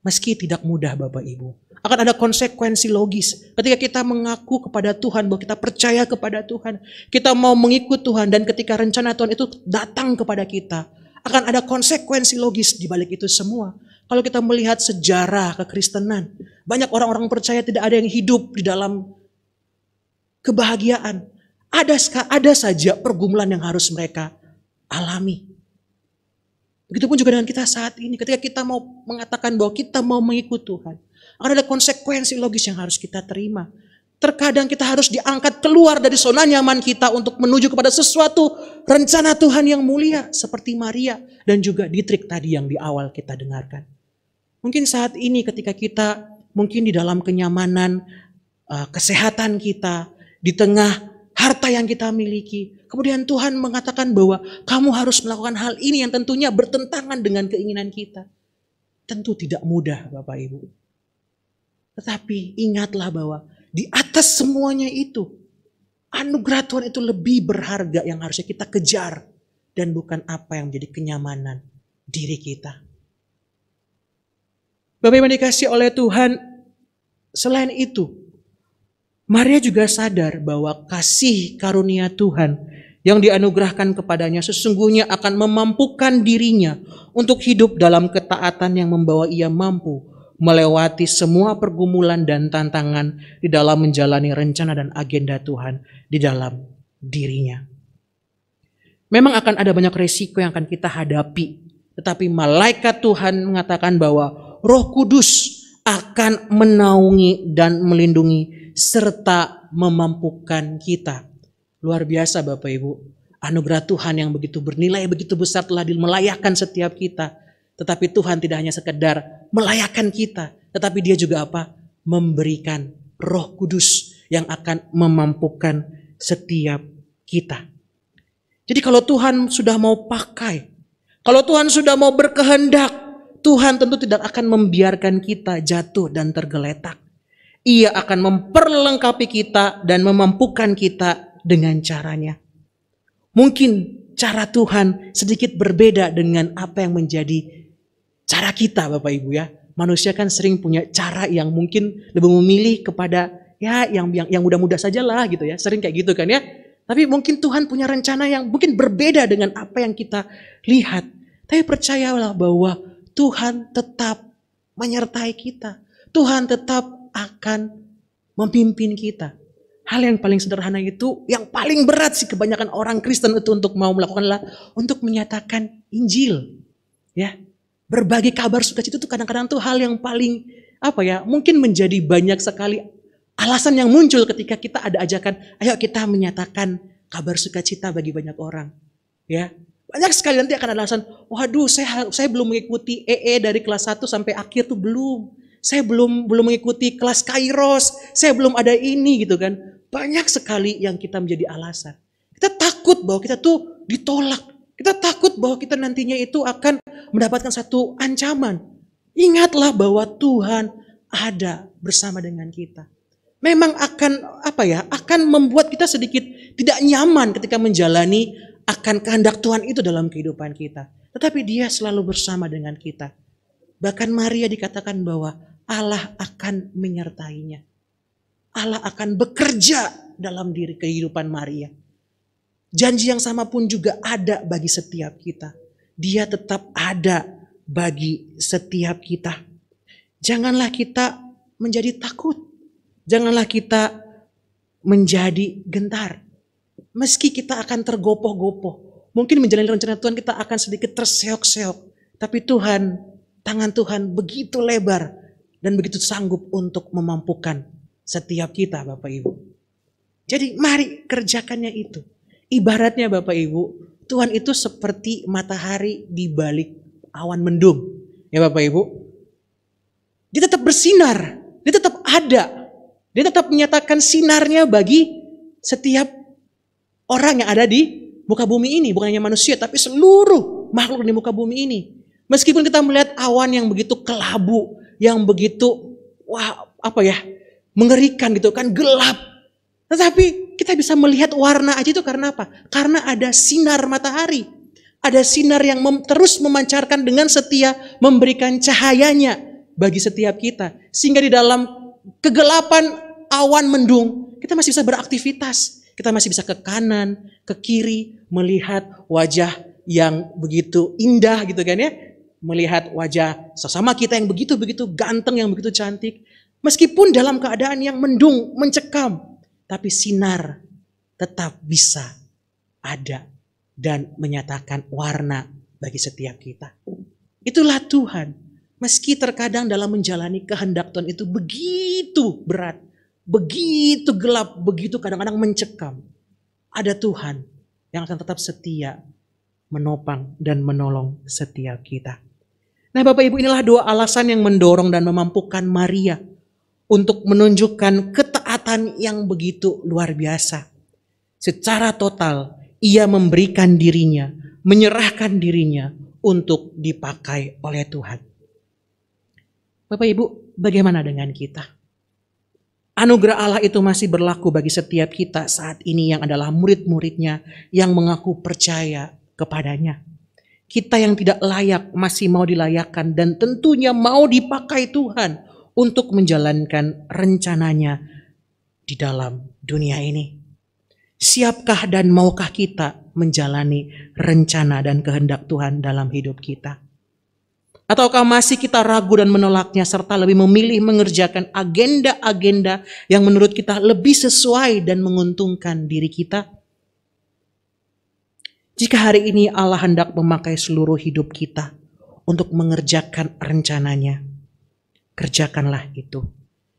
Meski tidak mudah Bapak Ibu. Akan ada konsekuensi logis ketika kita mengaku kepada Tuhan bahwa kita percaya kepada Tuhan. Kita mau mengikut Tuhan dan ketika rencana Tuhan itu datang kepada kita. Akan ada konsekuensi logis di balik itu semua. Kalau kita melihat sejarah kekristenan. Banyak orang-orang percaya tidak ada yang hidup di dalam kebahagiaan. Ada saja pergumulan yang harus mereka alami. Begitupun juga dengan kita saat ini. Ketika kita mau mengatakan bahwa kita mau mengikut Tuhan. Akan ada konsekuensi logis yang harus kita terima. Terkadang kita harus diangkat keluar dari zona nyaman kita untuk menuju kepada sesuatu rencana Tuhan yang mulia. Seperti Maria dan juga Dietrich tadi yang di awal kita dengarkan. Mungkin saat ini ketika kita mungkin di dalam kenyamanan, kesehatan kita, di tengah harta yang kita miliki. Kemudian Tuhan mengatakan bahwa kamu harus melakukan hal ini yang tentunya bertentangan dengan keinginan kita. Tentu tidak mudah Bapak Ibu. Tetapi ingatlah bahwa di atas semuanya itu, anugerah Tuhan itu lebih berharga yang harusnya kita kejar. Dan bukan apa yang menjadi kenyamanan diri kita. Bapak Ibu dikasih oleh Tuhan, selain itu, Maria juga sadar bahwa kasih karunia Tuhan yang dianugerahkan kepadanya sesungguhnya akan memampukan dirinya untuk hidup dalam ketaatan yang membawa ia mampu melewati semua pergumulan dan tantangan di dalam menjalani rencana dan agenda Tuhan di dalam dirinya. Memang akan ada banyak resiko yang akan kita hadapi, tetapi malaikat Tuhan mengatakan bahwa Roh Kudus akan menaungi dan melindungi serta memampukan kita. Luar biasa Bapak Ibu, anugerah Tuhan yang begitu bernilai, begitu besar telah melayakkan setiap kita. Tetapi Tuhan tidak hanya sekedar melayakkan kita, tetapi Dia juga apa? Memberikan Roh Kudus yang akan memampukan setiap kita. Jadi kalau Tuhan sudah mau pakai, kalau Tuhan sudah mau berkehendak, Tuhan tentu tidak akan membiarkan kita jatuh dan tergeletak. Ia akan memperlengkapi kita dan memampukan kita dengan caranya. Mungkin cara Tuhan sedikit berbeda dengan apa yang menjadi cara kita Bapak Ibu ya. Manusia kan sering punya cara yang mungkin lebih memilih kepada ya yang mudah-mudah sajalah gitu ya. Sering kayak gitu kan ya. Tapi mungkin Tuhan punya rencana yang mungkin berbeda dengan apa yang kita lihat. Tapi percayalah bahwa Tuhan tetap menyertai kita. Tuhan tetap akan memimpin kita. Hal yang paling sederhana itu, yang paling berat sih kebanyakan orang Kristen itu untuk mau melakukanlah untuk menyatakan Injil. Ya, berbagi kabar sukacita itu kadang-kadang tuh hal yang paling mungkin menjadi banyak sekali alasan yang muncul ketika kita ada ajakan, ayo kita menyatakan kabar sukacita bagi banyak orang. Ya, banyak sekali nanti akan ada alasan, waduh saya belum mengikuti EE dari kelas 1 sampai akhir tuh belum. Saya belum mengikuti kelas Kairos, saya belum ada ini gitu kan. Banyak sekali yang kita menjadi alasan. Kita takut bahwa kita tuh ditolak. Kita takut bahwa kita nantinya itu akan mendapatkan satu ancaman. Ingatlah bahwa Tuhan ada bersama dengan kita. Memang akan membuat kita sedikit tidak nyaman ketika menjalani akan kehendak Tuhan itu dalam kehidupan kita. Tetapi Dia selalu bersama dengan kita. Bahkan Maria dikatakan bahwa Allah akan menyertainya. Allah akan bekerja dalam diri kehidupan Maria. Janji yang sama pun juga ada bagi setiap kita. Dia tetap ada bagi setiap kita. Janganlah kita menjadi takut. Janganlah kita menjadi gentar. Meski kita akan tergopoh-gopoh. Mungkin menjalani rencana Tuhan kita akan sedikit terseok-seok. Tapi tangan Tuhan begitu lebar dan begitu sanggup untuk memampukan setiap kita Bapak Ibu. Jadi mari kerjakannya itu. Ibaratnya Bapak Ibu, Tuhan itu seperti matahari di balik awan mendung. Ya Bapak Ibu. Dia tetap bersinar, dia tetap ada. Dia tetap menyatakan sinarnya bagi setiap orang yang ada di muka bumi ini. Bukan hanya manusia tapi seluruh makhluk di muka bumi ini. Meskipun kita melihat awan yang begitu kelabu, yang begitu mengerikan gitu kan, gelap. Tetapi kita bisa melihat warna aja itu karena apa? Karena ada sinar matahari. Ada sinar yang terus memancarkan dengan setia memberikan cahayanya bagi setiap kita. Sehingga di dalam kegelapan awan mendung kita masih bisa beraktivitas. Kita masih bisa ke kanan, ke kiri, melihat wajah yang begitu indah gitu kan ya. Melihat wajah sesama kita yang begitu-begitu ganteng, yang begitu cantik. Meskipun dalam keadaan yang mendung, mencekam. Tapi sinar tetap bisa ada dan menyatakan warna bagi setiap kita. Itulah Tuhan. Meski terkadang dalam menjalani kehendak Tuhan itu begitu berat, begitu gelap, begitu kadang-kadang mencekam. Ada Tuhan yang akan tetap setia menopang dan menolong setiap kita. Nah Bapak Ibu, inilah dua alasan yang mendorong dan memampukan Maria untuk menunjukkan ketaatan yang begitu luar biasa. Secara total ia memberikan dirinya, menyerahkan dirinya untuk dipakai oleh Tuhan. Bapak Ibu, bagaimana dengan kita? Anugerah Allah itu masih berlaku bagi setiap kita saat ini yang adalah murid-muridnya yang mengaku percaya kepadanya. Kita yang tidak layak masih mau dilayakkan dan tentunya mau dipakai Tuhan untuk menjalankan rencananya di dalam dunia ini. Siapkah dan maukah kita menjalani rencana dan kehendak Tuhan dalam hidup kita? Ataukah masih kita ragu dan menolaknya serta lebih memilih mengerjakan agenda-agenda yang menurut kita lebih sesuai dan menguntungkan diri kita? Jika hari ini Allah hendak memakai seluruh hidup kita untuk mengerjakan rencananya, kerjakanlah itu.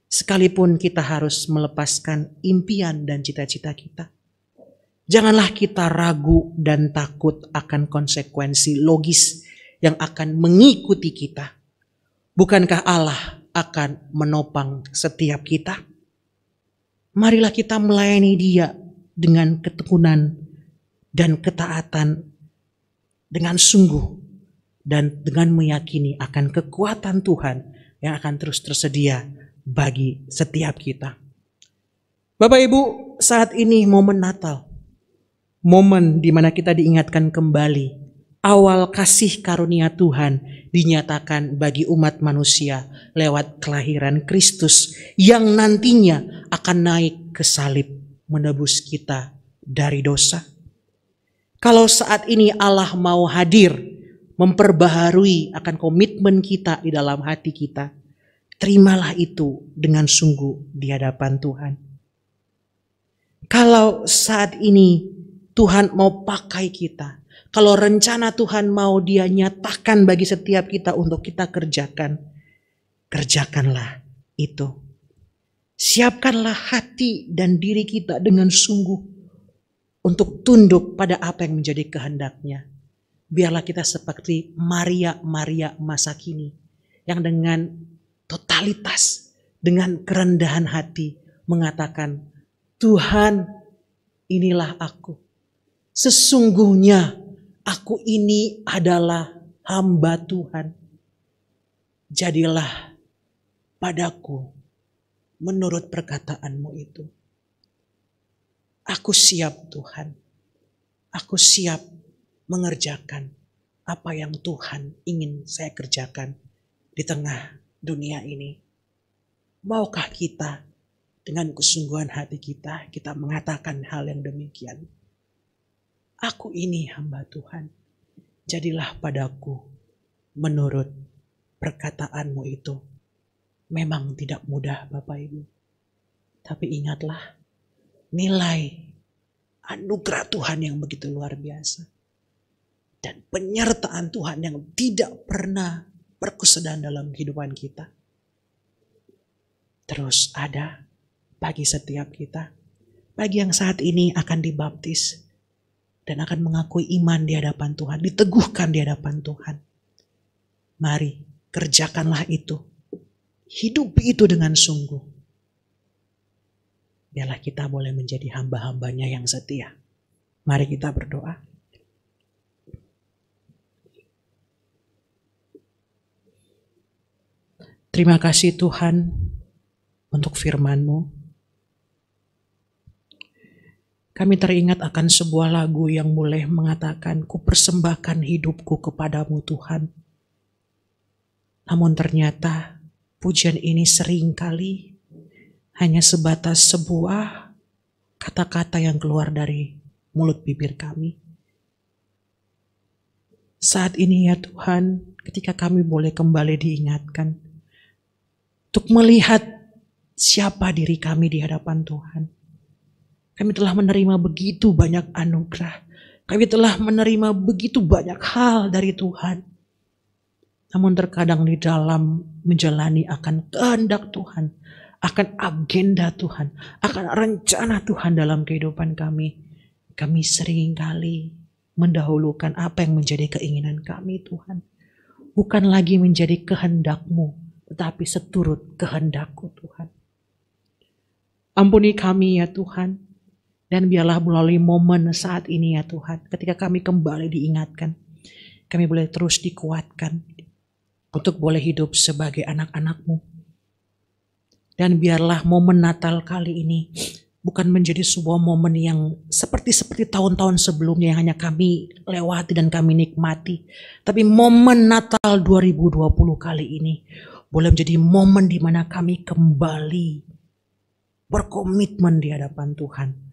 Sekalipun kita harus melepaskan impian dan cita-cita kita. Janganlah kita ragu dan takut akan konsekuensi logis yang akan mengikuti kita. Bukankah Allah akan menopang setiap kita? Marilah kita melayani Dia dengan ketekunan dan ketaatan, dengan sungguh dan dengan meyakini akan kekuatan Tuhan yang akan terus tersedia bagi setiap kita. Bapak Ibu, saat ini momen Natal, momen di mana kita diingatkan kembali awal kasih karunia Tuhan dinyatakan bagi umat manusia lewat kelahiran Kristus yang nantinya akan naik ke salib menebus kita dari dosa. Kalau saat ini Allah mau hadir memperbaharui akan komitmen kita di dalam hati kita, terimalah itu dengan sungguh di hadapan Tuhan. Kalau saat ini Tuhan mau pakai kita, kalau rencana Tuhan mau Dia nyatakan bagi setiap kita untuk kita kerjakan, kerjakanlah itu. Siapkanlah hati dan diri kita dengan sungguh untuk tunduk pada apa yang menjadi kehendaknya. Biarlah kita seperti Maria masa kini yang dengan totalitas, dengan kerendahan hati mengatakan, Tuhan, inilah aku. Sesungguhnya aku ini adalah hamba Tuhan. Jadilah padaku menurut perkataanmu itu. Aku siap Tuhan. Aku siap mengerjakan apa yang Tuhan ingin saya kerjakan di tengah dunia ini. Maukah kita dengan kesungguhan hati kita mengatakan hal yang demikian? Aku ini hamba Tuhan, jadilah padaku menurut perkataanmu itu. Memang tidak mudah Bapak Ibu. Tapi ingatlah nilai anugerah Tuhan yang begitu luar biasa. Dan penyertaan Tuhan yang tidak pernah berkesudahan dalam kehidupan kita. Terus ada bagi setiap kita. Bagi yang saat ini akan dibaptis. Dan akan mengakui iman di hadapan Tuhan. Diteguhkan di hadapan Tuhan. Mari kerjakanlah itu. Hidupi itu dengan sungguh. Biarlah kita boleh menjadi hamba-hambanya yang setia. Mari kita berdoa. Terima kasih Tuhan untuk firman-Mu. Kami teringat akan sebuah lagu yang boleh mengatakan, ku persembahkan hidupku kepadamu Tuhan. Namun ternyata pujian ini seringkali hanya sebatas sebuah kata-kata yang keluar dari mulut bibir kami. Saat ini ya Tuhan, ketika kami boleh kembali diingatkan untuk melihat siapa diri kami di hadapan Tuhan. Kami telah menerima begitu banyak anugerah. Kami telah menerima begitu banyak hal dari Tuhan. Namun terkadang di dalam menjalani akan kehendak Tuhan, akan agenda Tuhan, akan rencana Tuhan dalam kehidupan kami, kami seringkali mendahulukan apa yang menjadi keinginan kami Tuhan. Bukan lagi menjadi kehendak-Mu, tetapi seturut kehendak-Ku Tuhan. Ampuni kami ya Tuhan. Dan biarlah melalui momen saat ini ya Tuhan, ketika kami kembali diingatkan, kami boleh terus dikuatkan untuk boleh hidup sebagai anak-anak-Mu. Dan biarlah momen Natal kali ini bukan menjadi sebuah momen yang seperti tahun-tahun sebelumnya yang hanya kami lewati dan kami nikmati. Tapi momen Natal 2020 kali ini boleh menjadi momen di mana kami kembali berkomitmen di hadapan Tuhan.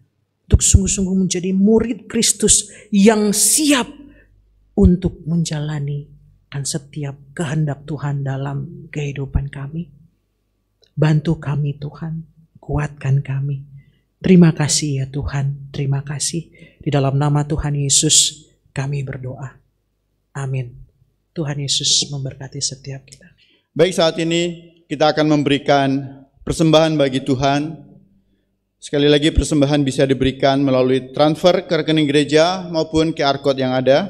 untuk sungguh-sungguh menjadi murid Kristus yang siap untuk menjalani dan setiap kehendak Tuhan dalam kehidupan kami. Bantu kami Tuhan, kuatkan kami. Terima kasih ya Tuhan, terima kasih. Di dalam nama Tuhan Yesus kami berdoa. Amin. Tuhan Yesus memberkati setiap kita. Baik, saat ini kita akan memberikan persembahan bagi Tuhan. Sekali lagi, persembahan bisa diberikan melalui transfer ke rekening gereja maupun QR Code yang ada.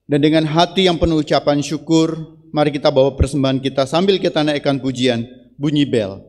Dan dengan hati yang penuh ucapan syukur, mari kita bawa persembahan kita sambil kita naikkan pujian, bunyi bel.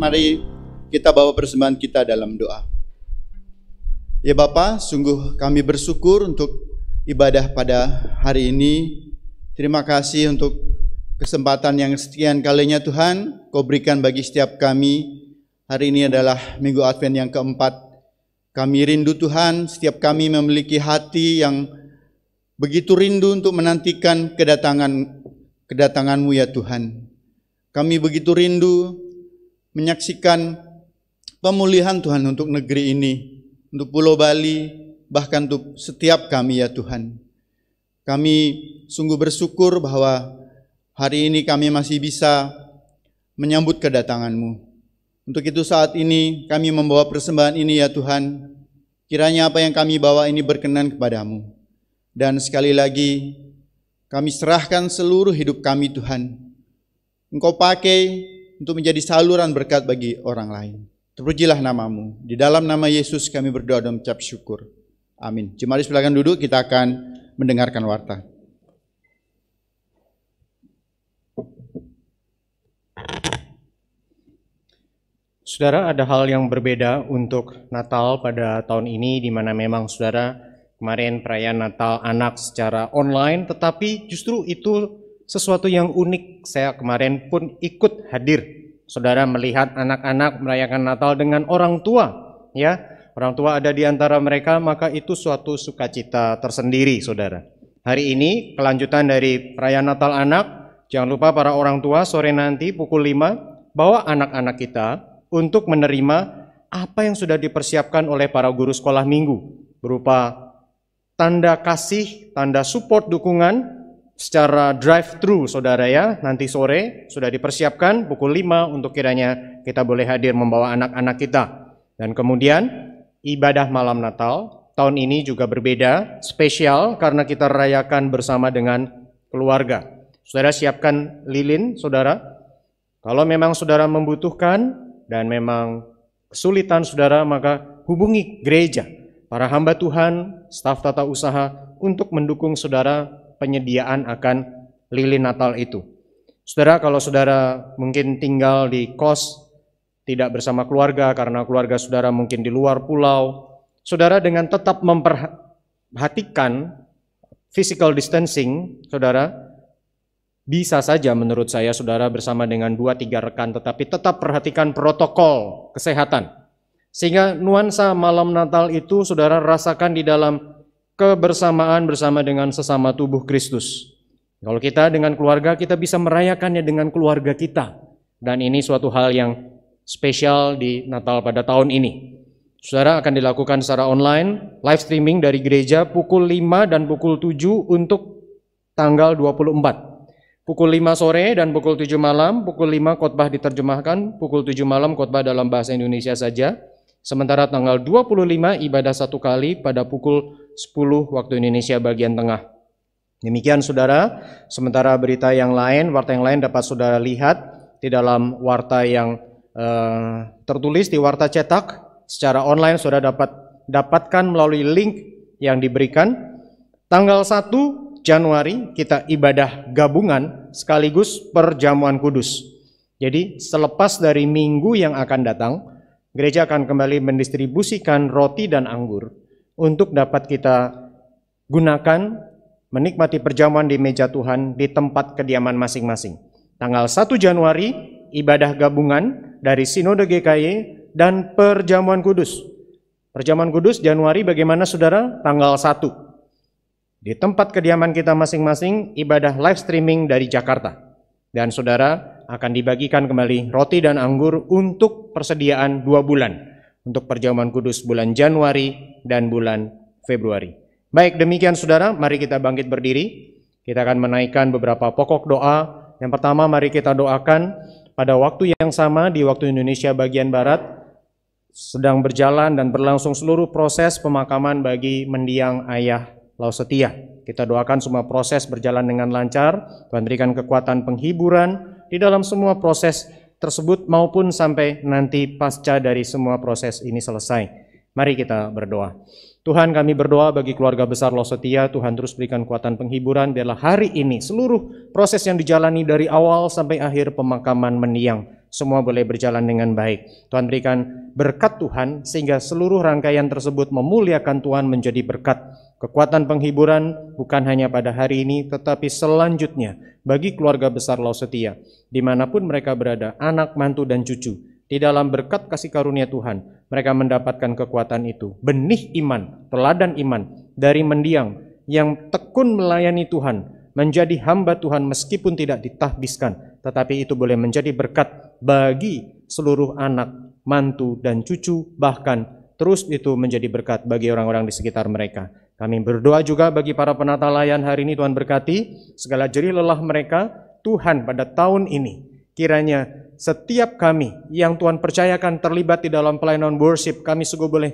Mari kita bawa persembahan kita dalam doa. Ya Bapa, sungguh kami bersyukur untuk ibadah pada hari ini. Terima kasih untuk kesempatan yang sekian kalinya Tuhan Kau berikan bagi setiap kami. Hari ini adalah Minggu Advent yang keempat. Kami rindu Tuhan, setiap kami memiliki hati yang begitu rindu untuk menantikan kedatangan-Mu ya Tuhan. Kami begitu rindu menyaksikan pemulihan Tuhan untuk negeri ini, untuk Pulau Bali, bahkan untuk setiap kami ya Tuhan. Kami sungguh bersyukur bahwa hari ini kami masih bisa menyambut kedatangan-Mu. Untuk itu saat ini kami membawa persembahan ini ya Tuhan, kiranya apa yang kami bawa ini berkenan kepada-Mu. Dan sekali lagi kami serahkan seluruh hidup kami Tuhan. Engkau pakai untuk menjadi saluran berkat bagi orang lain. Terpujilah nama-Mu. Di dalam nama Yesus kami berdoa dan mengucap syukur. Amin. Jemaat silakan duduk, kita akan mendengarkan warta. Saudara, ada hal yang berbeda untuk Natal pada tahun ini, di mana memang saudara kemarin perayaan Natal anak secara online, tetapi justru itu sesuatu yang unik. Saya kemarin pun ikut hadir, saudara, melihat anak-anak merayakan Natal dengan orang tua, ya. Orang tua ada di antara mereka, maka itu suatu sukacita tersendiri, saudara. Hari ini kelanjutan dari perayaan Natal anak. Jangan lupa para orang tua, sore nanti pukul 5 bawa anak-anak kita untuk menerima apa yang sudah dipersiapkan oleh para guru sekolah minggu, berupa tanda kasih, tanda support, dukungan secara drive-thru, saudara ya. Nanti sore sudah dipersiapkan pukul 5 untuk kiranya kita boleh hadir membawa anak-anak kita. Dan kemudian ibadah malam Natal tahun ini juga berbeda, spesial karena kita rayakan bersama dengan keluarga. Saudara siapkan lilin, saudara. Kalau memang saudara membutuhkan dan memang kesulitan saudara, maka hubungi gereja, para hamba Tuhan, staf tata usaha untuk mendukung saudara penyediaan akan lilin Natal itu. Saudara, kalau saudara mungkin tinggal di kos, tidak bersama keluarga karena keluarga saudara mungkin di luar pulau, saudara dengan tetap memperhatikan physical distancing, saudara, bisa saja menurut saya saudara bersama dengan 2-3 rekan, tetapi tetap perhatikan protokol kesehatan. Sehingga nuansa malam Natal itu saudara rasakan di dalam kebersamaan bersama dengan sesama tubuh Kristus. Kalau kita dengan keluarga, kita bisa merayakannya dengan keluarga kita. Dan ini suatu hal yang spesial di Natal pada tahun ini. Saudara, akan dilakukan secara online, live streaming dari gereja pukul 5 dan pukul 7 untuk tanggal 24. Pukul 5 sore dan pukul 7 malam, pukul 5 khotbah diterjemahkan, pukul 7 malam khotbah dalam bahasa Indonesia saja. Sementara tanggal 25 ibadah satu kali pada pukul 10 waktu Indonesia bagian tengah. Demikian saudara, sementara berita yang lain, warta yang lain dapat saudara lihat di dalam warta yang tertulis di warta cetak. Secara online saudara dapat dapatkan melalui link yang diberikan. Tanggal 1 Januari kita ibadah gabungan sekaligus perjamuan kudus. Jadi selepas dari minggu yang akan datang, gereja akan kembali mendistribusikan roti dan anggur untuk dapat kita gunakan menikmati perjamuan di meja Tuhan di tempat kediaman masing-masing. Tanggal 1 Januari ibadah gabungan dari Sinode GKY dan perjamuan kudus. Perjamuan kudus Januari bagaimana saudara? Tanggal 1. Di tempat kediaman kita masing-masing ibadah live streaming dari Jakarta. Dan saudara akan dibagikan kembali roti dan anggur untuk persediaan 2 bulan. Untuk perjamuan kudus bulan Januari dan bulan Februari. Baik, demikian saudara, mari kita bangkit berdiri. Kita akan menaikkan beberapa pokok doa. Yang pertama, mari kita doakan pada waktu yang sama di waktu Indonesia bagian Barat sedang berjalan dan berlangsung seluruh proses pemakaman bagi mendiang ayah Lausetia. Kita doakan semua proses berjalan dengan lancar, Tuhan berikan kekuatan penghiburan di dalam semua proses tersebut maupun sampai nanti pasca dari semua proses ini selesai. Mari kita berdoa. Tuhan, kami berdoa bagi keluarga besar Lausetia, Tuhan terus berikan kekuatan penghiburan, biarlah hari ini seluruh proses yang dijalani dari awal sampai akhir pemakaman mendiang semua boleh berjalan dengan baik. Tuhan berikan berkat Tuhan sehingga seluruh rangkaian tersebut memuliakan Tuhan menjadi berkat. Kekuatan penghiburan bukan hanya pada hari ini tetapi selanjutnya bagi keluarga besar Lausetia. Dimanapun mereka berada, anak, mantu, dan cucu. Di dalam berkat kasih karunia Tuhan, mereka mendapatkan kekuatan itu. Benih iman, teladan iman dari mendiang yang tekun melayani Tuhan, menjadi hamba Tuhan meskipun tidak ditahbiskan, tetapi itu boleh menjadi berkat bagi seluruh anak, mantu, dan cucu, bahkan terus itu menjadi berkat bagi orang-orang di sekitar mereka. Kami berdoa juga bagi para penata layan hari ini, Tuhan berkati segala jerih lelah mereka. Tuhan, pada tahun ini kiranya setiap kami yang Tuhan percayakan terlibat di dalam pelayanan worship, kami sungguh boleh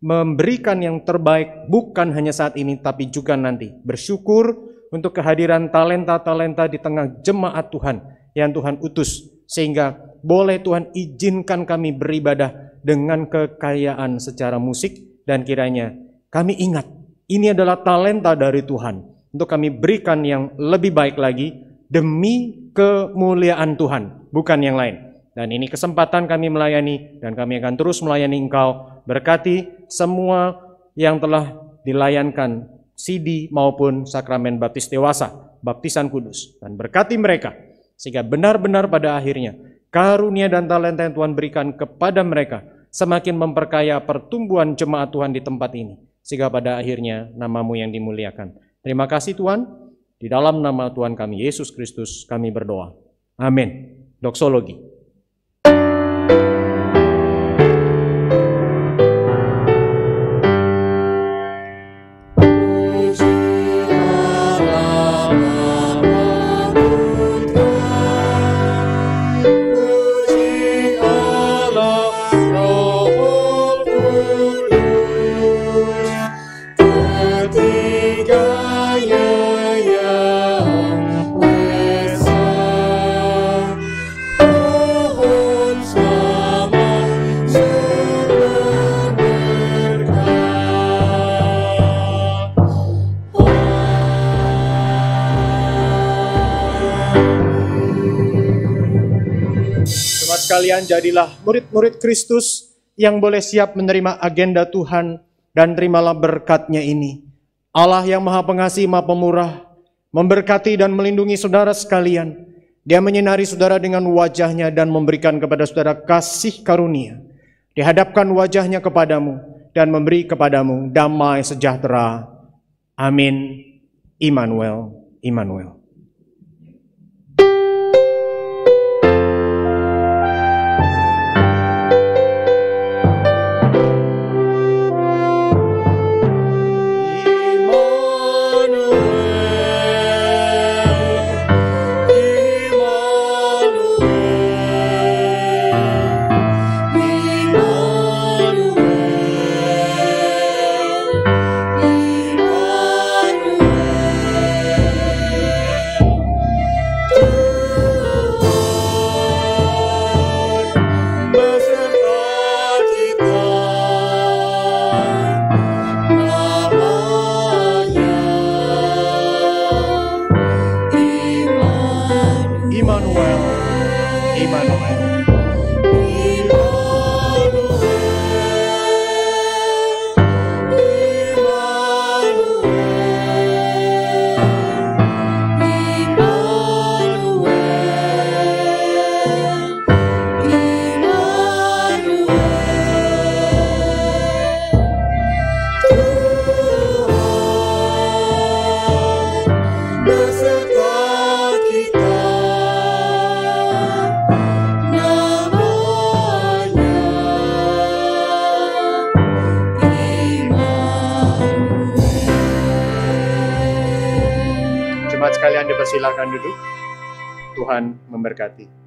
memberikan yang terbaik bukan hanya saat ini tapi juga nanti. Bersyukur untuk kehadiran talenta-talenta di tengah jemaat Tuhan yang Tuhan utus, sehingga boleh Tuhan izinkan kami beribadah dengan kekayaan secara musik, dan kiranya kami ingat ini adalah talenta dari Tuhan untuk kami berikan yang lebih baik lagi demi kemuliaan Tuhan, bukan yang lain. Dan ini kesempatan kami melayani, dan kami akan terus melayani Engkau. Berkati semua yang telah dilayankan CD maupun sakramen baptis dewasa, baptisan kudus, dan berkati mereka sehingga benar-benar pada akhirnya karunia dan talenta yang Tuhan berikan kepada mereka semakin memperkaya pertumbuhan jemaat Tuhan di tempat ini, sehingga pada akhirnya nama-Mu yang dimuliakan. Terima kasih Tuhan, di dalam nama Tuhan kami Yesus Kristus kami berdoa. Amin. Doksologi. Sekalian, jadilah murid-murid Kristus yang boleh siap menerima agenda Tuhan, dan terimalah berkat-Nya ini. Allah yang Maha Pengasih, Maha Pemurah, memberkati dan melindungi saudara sekalian. Dia menyinari saudara dengan wajah-Nya dan memberikan kepada saudara kasih karunia. Dihadapkan wajah-Nya kepadamu dan memberi kepadamu damai sejahtera. Amin. Immanuel, Immanuel. sekalian dipersilakan duduk. Tuhan memberkati.